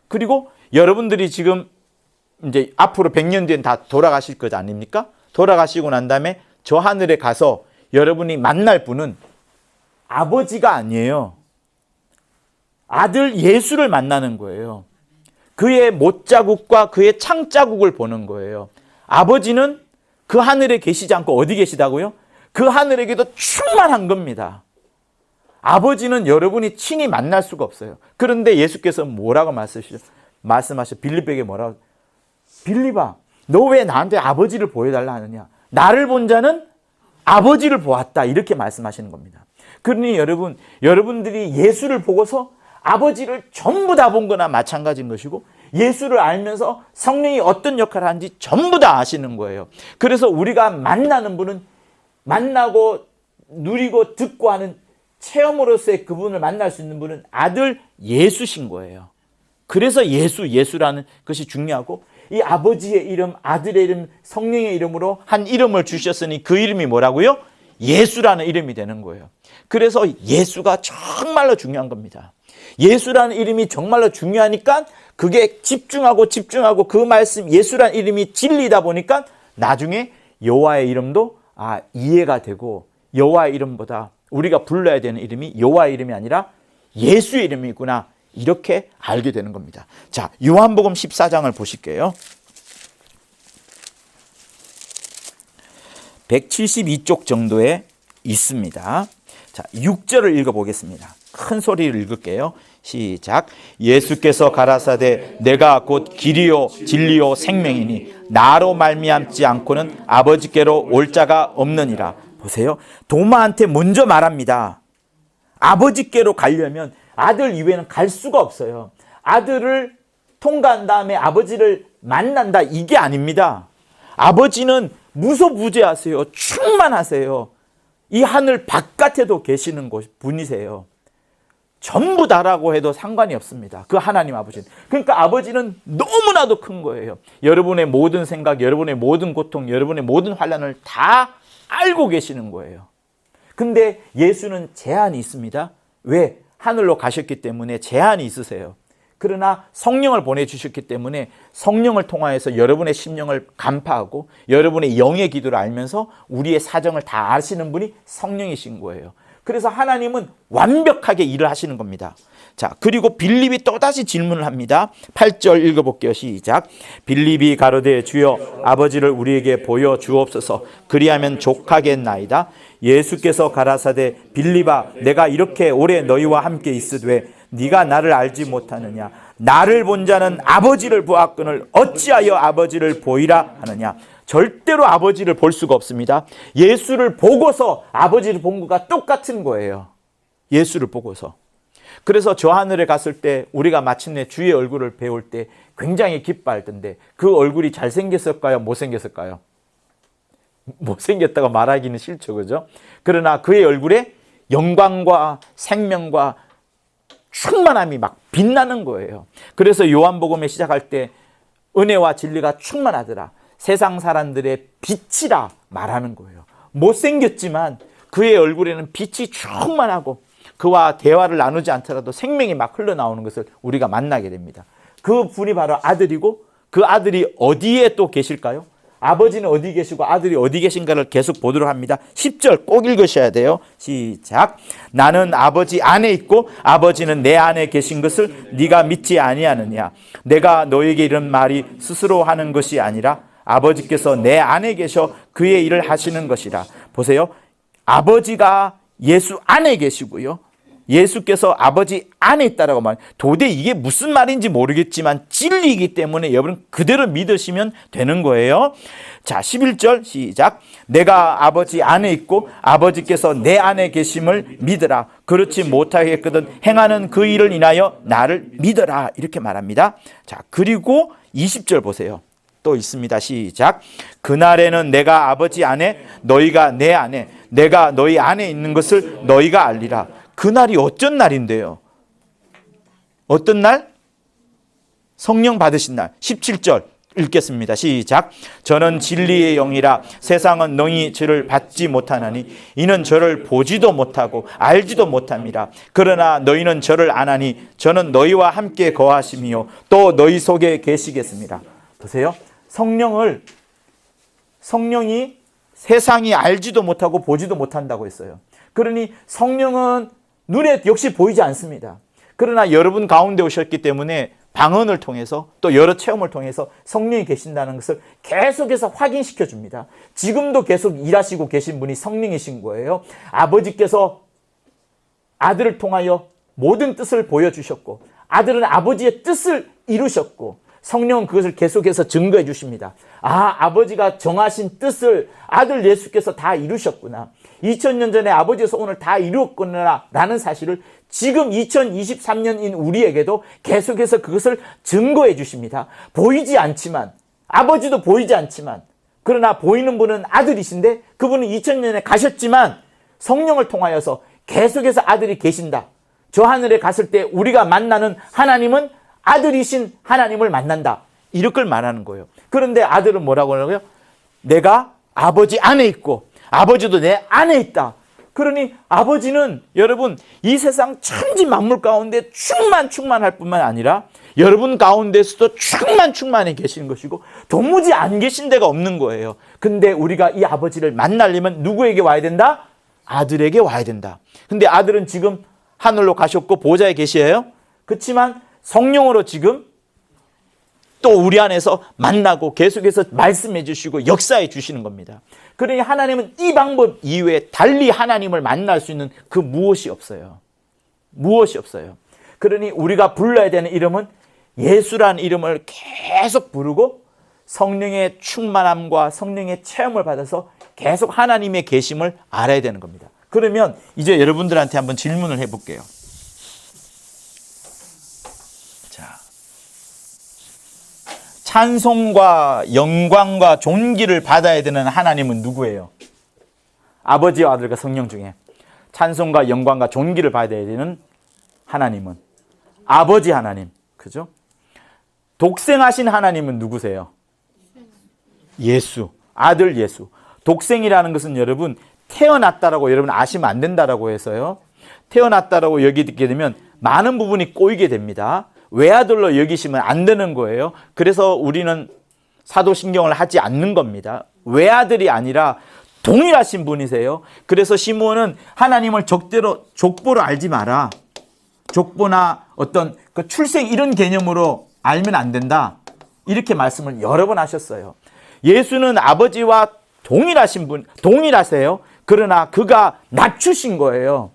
그리고 여러분들이 지금 이제 앞으로 100년 뒤엔 다 돌아가실 것 아닙니까? 돌아가시고 난 다음에 저 하늘에 가서 여러분이 만날 분은 아버지가 아니에요. 아들 예수를 만나는 거예요. 그의 못자국과 그의 창자국을 보는 거예요. 아버지는 그 하늘에 계시지 않고 어디 계시다고요? 그 하늘에게도 충만한 겁니다. 아버지는 여러분이 친히 만날 수가 없어요. 그런데 예수께서 뭐라고 말씀하셔? 빌립에게 뭐라고? 빌립아, 너 왜 나한테 아버지를 보여달라 하느냐? 나를 본 자는 아버지를 보았다. 이렇게 말씀하시는 겁니다. 그러니 여러분들이 예수를 보고서 아버지를 전부 다 본 거나 마찬가지인 것이고, 예수를 알면서 성령이 어떤 역할을 하는지 전부 다 아시는 거예요. 그래서 우리가 만나는 분은 만나고 누리고 듣고 하는 체험으로서의 그분을 만날 수 있는 분은 아들 예수신 거예요. 그래서 예수라는 것이 중요하고, 이 아버지의 이름, 아들의 이름, 성령의 이름으로 한 이름을 주셨으니 그 이름이 뭐라고요? 예수라는 이름이 되는 거예요. 그래서 예수가 정말로 중요한 겁니다. 예수라는 이름이 정말로 중요하니까 그게 집중하고 그 말씀, 예수라는 이름이 진리다 보니까 나중에 여호와의 이름도 이해가 되고, 여호와의 이름보다 우리가 불러야 되는 이름이 여호와의 이름이 아니라 예수의 이름이구나, 이렇게 알게 되는 겁니다. 자, 요한복음 14장을 보실게요. 172쪽 정도에 있습니다. 자, 6절을 읽어보겠습니다. 큰 소리를 읽을게요. 시작. 예수께서 가라사대 내가 곧 길이요 진리요 생명이니 나로 말미암지 않고는 아버지께로 올 자가 없느니라. 보세요. 도마한테 먼저 말합니다. 아버지께로 가려면 아들 이외에는 갈 수가 없어요. 아들을 통과한 다음에 아버지를 만난다, 이게 아닙니다. 아버지는 무소부재하세요. 충만하세요. 이 하늘 바깥에도 계시는 분이세요. 전부 다라고 해도 상관이 없습니다. 그 하나님 아버지는. 그러니까 아버지는 너무나도 큰 거예요. 여러분의 모든 생각, 여러분의 모든 고통, 여러분의 모든 환난을 다 알고 계시는 거예요. 근데 예수는 제한이 있습니다. 왜? 하늘로 가셨기 때문에 제한이 있으세요. 그러나 성령을 보내주셨기 때문에 성령을 통하여서 여러분의 심령을 간파하고 여러분의 영의 기도를 알면서 우리의 사정을 다 아시는 분이 성령이신 거예요. 그래서 하나님은 완벽하게 일을 하시는 겁니다. 자, 그리고 빌립이 또다시 질문을 합니다. 8절 읽어볼게요. 시작. 빌립이 가로되 주여 아버지를 우리에게 보여 주옵소서. 그리하면 족하겠나이다. 예수께서 가라사대 빌립아 내가 이렇게 오래 너희와 함께 있으되 네가 나를 알지 못하느냐. 나를 본 자는 아버지를 보았거늘 어찌하여 아버지를 보이라 하느냐. 절대로 아버지를 볼 수가 없습니다. 예수를 보고서 아버지를 본 것과 똑같은 거예요. 예수를 보고서. 그래서 저 하늘에 갔을 때 우리가 마침내 주의 얼굴을 배울 때 굉장히 기뻐할 텐데 그 얼굴이 잘생겼을까요? 못생겼을까요? 못생겼다고 말하기는 싫죠. 그죠? 그러나 그의 얼굴에 영광과 생명과 충만함이 막 빛나는 거예요. 그래서 요한복음에 시작할 때 은혜와 진리가 충만하더라. 세상 사람들의 빛이라 말하는 거예요. 못생겼지만 그의 얼굴에는 빛이 충만하고 그와 대화를 나누지 않더라도 생명이 막 흘러나오는 것을 우리가 만나게 됩니다. 그 분이 바로 아들이고 그 아들이 어디에 또 계실까요? 아버지는 어디 계시고 아들이 어디 계신가를 계속 보도록 합니다. 10절 꼭 읽으셔야 돼요. 시작. 나는 아버지 안에 있고 아버지는 내 안에 계신 것을 네가 믿지 아니하느냐. 내가 너에게 이런 말이 스스로 하는 것이 아니라 아버지께서 내 안에 계셔 그의 일을 하시는 것이라. 보세요. 아버지가 예수 안에 계시고요. 예수께서 아버지 안에 있다라고 말해요. 도대체 이게 무슨 말인지 모르겠지만 진리이기 때문에 여러분 그대로 믿으시면 되는 거예요. 자, 11절 시작. 내가 아버지 안에 있고 아버지께서 내 안에 계심을 믿으라. 그렇지 못하겠거든 행하는 그 일을 인하여 나를 믿어라. 이렇게 말합니다. 자, 그리고 20절 보세요. 또 있습니다. 시작. 그날에는 내가 아버지 안에 너희가 내 안에 내가 너희 안에 있는 것을 너희가 알리라. 그날이 어쩐 날인데요? 어떤 날? 성령 받으신 날. 17절 읽겠습니다. 시작. 저는 진리의 영이라 세상은 너희 저를 받지 못하나니 이는 저를 보지도 못하고 알지도 못함이라. 그러나 너희는 저를 아나니 저는 너희와 함께 거하심이요 또 너희 속에 계시겠습니다. 보세요. 성령이 세상이 알지도 못하고 보지도 못한다고 했어요. 그러니 성령은 눈에 역시 보이지 않습니다. 그러나 여러분 가운데 오셨기 때문에 방언을 통해서 또 여러 체험을 통해서 성령이 계신다는 것을 계속해서 확인시켜 줍니다. 지금도 계속 일하시고 계신 분이 성령이신 거예요. 아버지께서 아들을 통하여 모든 뜻을 보여주셨고 아들은 아버지의 뜻을 이루셨고 성령은 그것을 계속해서 증거해 주십니다. 아버지가 정하신 뜻을 아들 예수께서 다 이루셨구나. 2000년 전에 아버지에서 오늘 다 이루었구나 라는 사실을 지금 2023년인 우리에게도 계속해서 그것을 증거해 주십니다. 보이지 않지만 아버지도 보이지 않지만 그러나 보이는 분은 아들이신데 그분은 2000년에 가셨지만 성령을 통하여서 계속해서 아들이 계신다. 저 하늘에 갔을 때 우리가 만나는 하나님은 아들이신 하나님을 만난다. 이걸 말하는 거예요. 그런데 아들은 뭐라고 하냐고요? 내가 아버지 안에 있고 아버지도 내 안에 있다. 그러니 아버지는 여러분 이 세상 천지 만물 가운데 충만할 뿐만 아니라 여러분 가운데서도 충만해 계시는 것이고 도무지 안 계신 데가 없는 거예요. 근데 우리가 이 아버지를 만나려면 누구에게 와야 된다? 아들에게 와야 된다. 근데 아들은 지금 하늘로 가셨고 보좌에 계시에요. 그렇지만 성령으로 지금 또 우리 안에서 만나고 계속해서 말씀해 주시고 역사해 주시는 겁니다. 그러니 하나님은 이 방법 이외에 달리 하나님을 만날 수 있는 그 무엇이 없어요. 무엇이 없어요. 그러니 우리가 불러야 되는 이름은 예수라는 이름을 계속 부르고 성령의 충만함과 성령의 체험을 받아서 계속 하나님의 계심을 알아야 되는 겁니다. 그러면 이제 여러분들한테 한번 질문을 해볼게요. 찬송과 영광과 존귀를 받아야 되는 하나님은 누구예요? 아버지와 아들과 성령 중에 찬송과 영광과 존귀를 받아야 되는 하나님은 아버지 하나님, 그죠? 독생하신 하나님은 누구세요? 예수, 아들 예수. 독생이라는 것은 여러분 태어났다라고 여러분 아시면 안 된다라고 해서요. 태어났다라고 여기게 되면 많은 부분이 꼬이게 됩니다. 외아들로 여기시면 안 되는 거예요. 그래서 우리는 사도신경을 하지 않는 겁니다. 외아들이 아니라 동일하신 분이세요. 그래서 시므온은 하나님을 족보로 알지 마라. 족보나 어떤 그 출생 이런 개념으로 알면 안 된다. 이렇게 말씀을 여러 번 하셨어요. 예수는 아버지와 동일하세요. 그러나 그가 낮추신 거예요.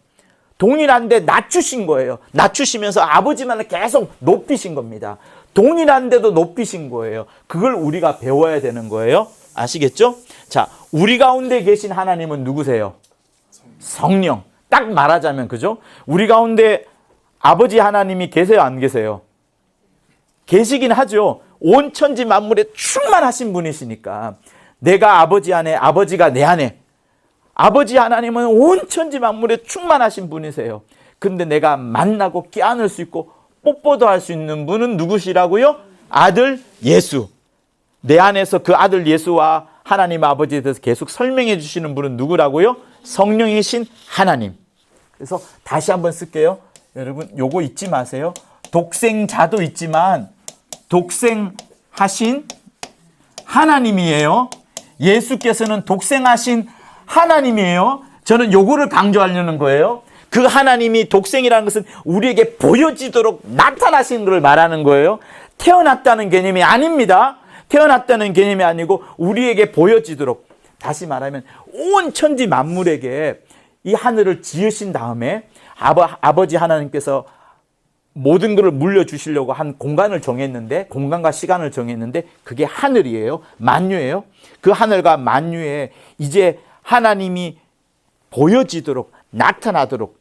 동일한데 낮추신 거예요. 낮추시면서 아버지만을 계속 높이신 겁니다. 동일한데도 높이신 거예요. 그걸 우리가 배워야 되는 거예요. 아시겠죠? 자, 우리 가운데 계신 하나님은 누구세요? 성령. 딱 말하자면 그죠? 우리 가운데 아버지 하나님이 계세요, 안 계세요? 계시긴 하죠. 온 천지 만물에 충만하신 분이시니까. 내가 아버지 안에, 아버지가 내 안에. 아버지 하나님은 온 천지 만물에 충만하신 분이세요. 근데 내가 만나고 껴안을 수 있고 뽀뽀도 할 수 있는 분은 누구시라고요? 아들 예수. 내 안에서 그 아들 예수와 하나님 아버지에 대해서 계속 설명해 주시는 분은 누구라고요? 성령이신 하나님. 그래서 다시 한번 쓸게요. 여러분 요거 잊지 마세요. 독생자도 있지만 독생하신 하나님이에요. 예수께서는 독생하신 하나님이에요. 저는 요거를 강조하려는 거예요. 그 하나님이 독생이라는 것은 우리에게 보여지도록 나타나신 것을 말하는 거예요. 태어났다는 개념이 아닙니다. 태어났다는 개념이 아니고 우리에게 보여지도록, 다시 말하면 온 천지 만물에게 이 하늘을 지으신 다음에 아버지 하나님께서 모든 것을 물려주시려고 한 공간을 정했는데, 공간과 시간을 정했는데 그게 하늘이에요. 만유예요. 그 하늘과 만유에 이제 하나님이 보여지도록, 나타나도록,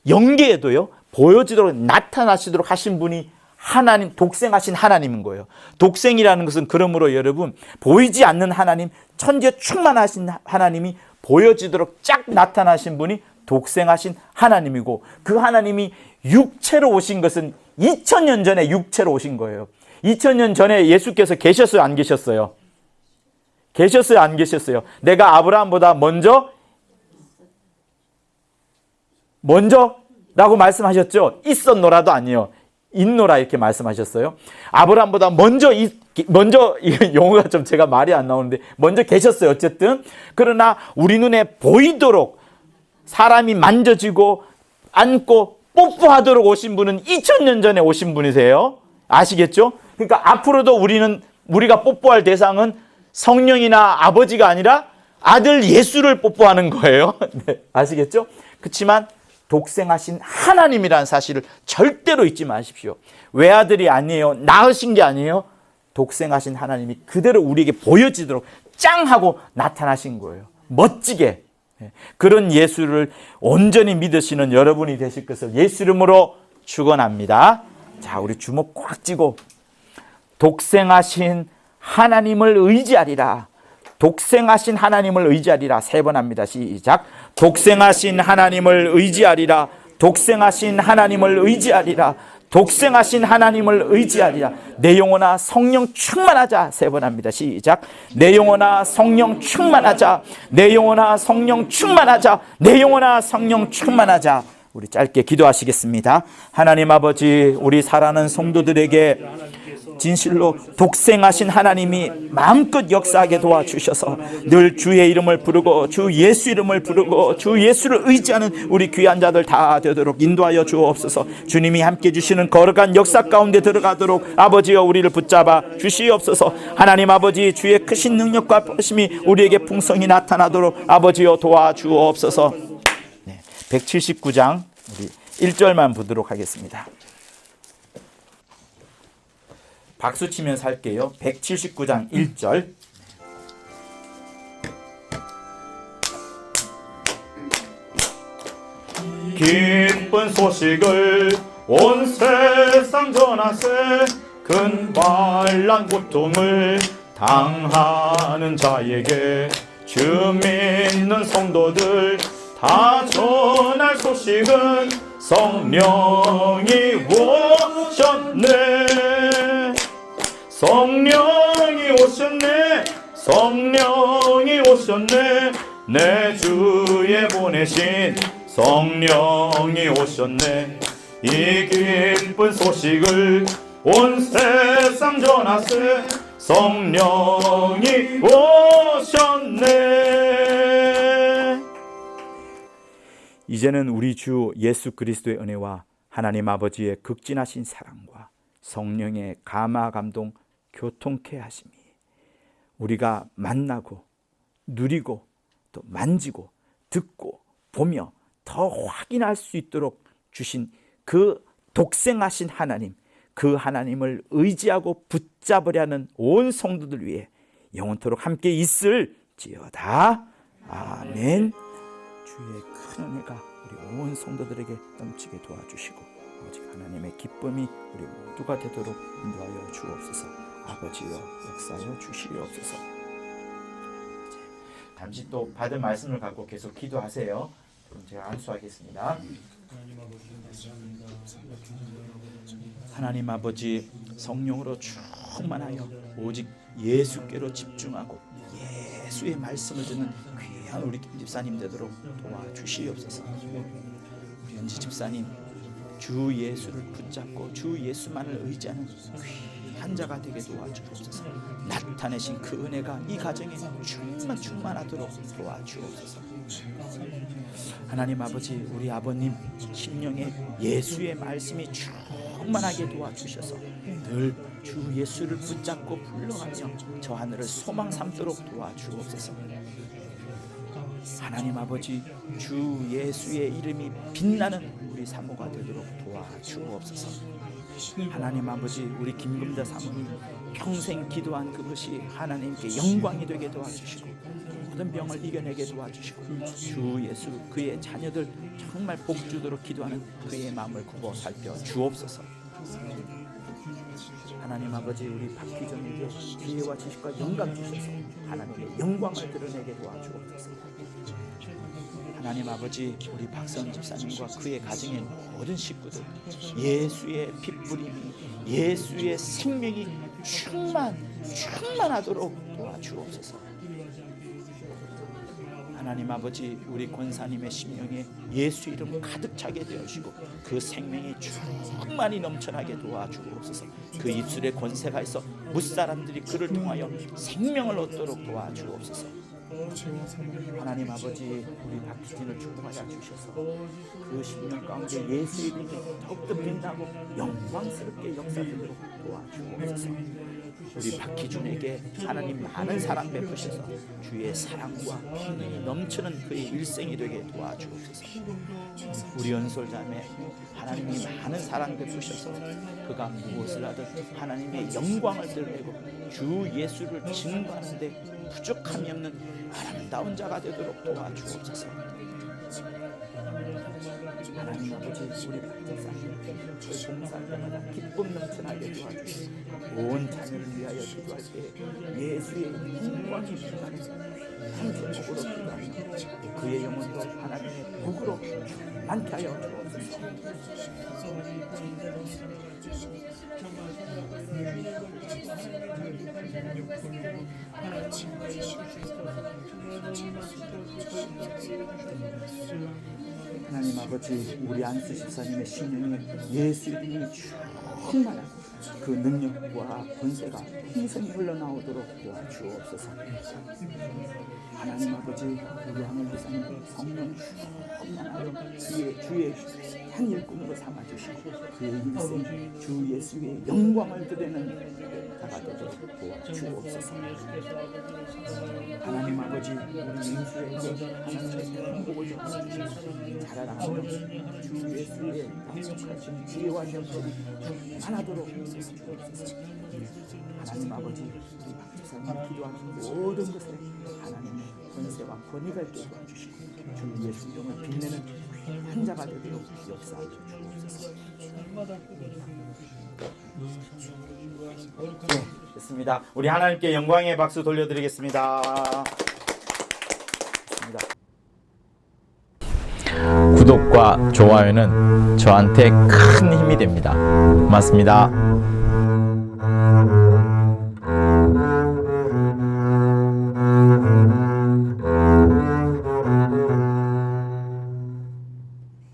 영계에도요 보여지도록 나타나시도록 하신 분이 하나님, 독생하신 하나님인 거예요. 독생이라는 것은 그러므로 여러분 보이지 않는 하나님, 천지에 충만하신 하나님이 보여지도록 쫙 나타나신 분이 독생하신 하나님이고, 그 하나님이 육체로 오신 것은 2000년 전에 육체로 오신 거예요. 2000년 전에 예수께서 계셨어요, 안 계셨어요? 계셨어요, 안 계셨어요? 내가 아브라함보다 먼저라고 말씀하셨죠? 있었노라도 아니에요. 있노라 이렇게 말씀하셨어요. 아브라함보다 먼저 이 용어가 좀 제가 말이 안 나오는데 먼저 계셨어요. 어쨌든 그러나 우리 눈에 보이도록 사람이 만져지고 안고 뽀뽀하도록 오신 분은 2000년 전에 오신 분이세요. 아시겠죠? 그러니까 앞으로도 우리가 뽀뽀할 대상은 성령이나 아버지가 아니라 아들 예수를 뽀뽀하는 거예요. 네, 아시겠죠? 그렇지만 독생하신 하나님이라는 사실을 절대로 잊지 마십시오. 외아들이 아니에요. 낳으신 게 아니에요. 독생하신 하나님이 그대로 우리에게 보여지도록 짱하고 나타나신 거예요. 멋지게. 그런 예수를 온전히 믿으시는 여러분이 되실 것을 예수 이름으로 축원합니다. 자, 우리 주먹 꽉 쥐고 독생하신 하나님을 의지하리라. 독생하신 하나님을 의지하리라. 3번 합니다. 시작. 독생하신 하나님을 의지하리라. 독생하신 하나님을 의지하리라. 독생하신 하나님을 의지하리라. 내 영혼아 성령 충만하자. 3번 합니다. 시작. 내 영혼아 성령 충만하자. 내 영혼아 성령 충만하자. 내 영혼아 성령 충만하자. 우리 짧게 기도하시겠습니다. 하나님 아버지, 우리 사랑하는 성도들에게 진실로 독생하신 하나님이 마음껏 역사하게 도와주셔서 늘 주의 이름을 부르고 주 예수 이름을 부르고 주 예수를 의지하는 우리 귀한 자들 다 되도록 인도하여 주옵소서. 주님이 함께 주시는 거룩한 역사 가운데 들어가도록 아버지여 우리를 붙잡아 주시옵소서. 하나님 아버지, 주의 크신 능력과 보심이 우리에게 풍성히 나타나도록 아버지여 도와주옵소서. 179장 우리 1절만 보도록 하겠습니다. 박수 치면서 할게요. 179장 1절. 기쁜 소식을 온 세상 전하세. 큰 환난 고통을 당하는 자에게 주 믿는 성도들 다 전할 소식은 성령이 오셨네. 성령이 오셨네. 성령이 오셨네. 내 주에 보내신 성령이 오셨네. 이 기쁜 소식을 온 세상 전하세. 성령이 오셨네. 이제는 우리 주 예수 그리스도의 은혜와 하나님 아버지의 극진하신 사랑과 성령의 감화 감동 교통케 하심이 우리가 만나고 누리고 또 만지고 듣고 보며 더 확인할 수 있도록 주신 그 독생하신 하나님, 그 하나님을 의지하고 붙잡으려는 온 성도들 위해 영원토록 함께 있을지어다. 아멘. 주의 큰 은혜가 우리 온 성도들에게 넘치게 도와주시고 오직 하나님의 기쁨이 우리 모두가 되도록 인도하여 주옵소서. 아버지여 역사하여 주시옵소서. 잠시 또 받은 말씀을 갖고 계속 기도하세요. 그럼 제가 안수하겠습니다. 하나님 아버지, 성령으로 충만하여 오직 예수께로 집중하고 예수의 말씀을 듣는 귀한 우리 김 집사님 되도록 도와주시옵소서. 우리 은지 집사님, 주 예수를 붙잡고 주 예수만을 의지하는 귀한 자가 되게 도와주옵소서. 나타내신 그 은혜가 이 가정에 충만하도록 도와주옵소서. 하나님 아버지, 우리 아버님 심령에 예수의 말씀이 충만하게 도와주셔서 늘 주 예수를 붙잡고 불러가며 저 하늘을 소망 삼도록 도와주옵소서. 하나님 아버지, 주 예수의 이름이 빛나는 우리 사모가 되도록 도와주옵소서. 하나님 아버지, 우리 김금자 사모님 평생 기도한 그것이 하나님께 영광이 되게 도와주시고 모든 병을 이겨내게 도와주시고 주 예수 그의 자녀들 정말 복주도록 기도하는 그의 마음을 굽어 살펴 주옵소서. 하나님 아버지, 우리 박희정에게 지혜와 지식과 영감 주셔서 하나님의 영광을 드러내게 도와주옵소서. 하나님 아버지, 우리 박선 집사님과 그의 가정의 모든 식구들 예수의 핏부림이, 예수의 생명이 충만하도록 도와주옵소서. 하나님 아버지, 우리 권사님의 심령에 예수 이름 가득 차게 되어주시고 그 생명이 충만히 넘쳐나게 도와주옵소서. 그 입술에 권세가 있어 무사람들이 그를 통하여 생명을 얻도록 도와주옵소서. 하나님 아버지, 우리 박희진을 축복하여 주셔서 그 심령 가운데 예수 이름이 더욱더 빛나고 영광스럽게 역사되도록 도와주옵소서. 우리 박희준에게 하나님 많은 사랑 베푸셔서 주의 사랑과 힘이 넘치는 그의 일생이 되게 도와주옵소서. 우리 연솔자매 하나님이 많은 사랑 베푸셔서 그가 무엇을 하든 하나님의 영광을 드러내고 주 예수를 증거하는데 부족함이 없는 아름다운 자가 되도록 도와주옵소서. 하나님 아버지, 우리 박사님 그 봉사할 때마다 기쁨 넘쳐나게 도와주시고 온 자녀를 위하여 기도할 때 예수의 영광이 빛나는 한 제목으로 기도하며 그의 영혼도 하나님의 복으로 많게 하여 주옵소서. 하나님 아버지, 우리 안수 집사님의 심령에 예수 이름이 충만하고 그 능력과 권세가 풍성히 흘러나오도록 도와주옵소서. 하나님 아버지, 우리 하늘 집사님 성령 충만하여 주의 한 일꾼으로 삼아주시고 그의 일생 주 예수의 영광을 드리는 자가 되도록 도와주옵소서. 하나님 아버지, 우리 민수에게 하나님의 행복을 주시고 자라나며 주 예수의 강력하신 지혜와 명철이 충만하도록 주옵소서. 하나님 아버지, 우리 박지사님 기도하는 모든 것에 하나님의 권세와 권위가 있게 도와주시고 주 예수 이름을 빛내는 한 자가 되도록 역사하여 주옵소서. 네, 됐습니다. 우리 하나님께 영광의 박수 돌려드리겠습니다. 구독과 좋아요는 저한테 큰 힘이 됩니다. 고맙습니다.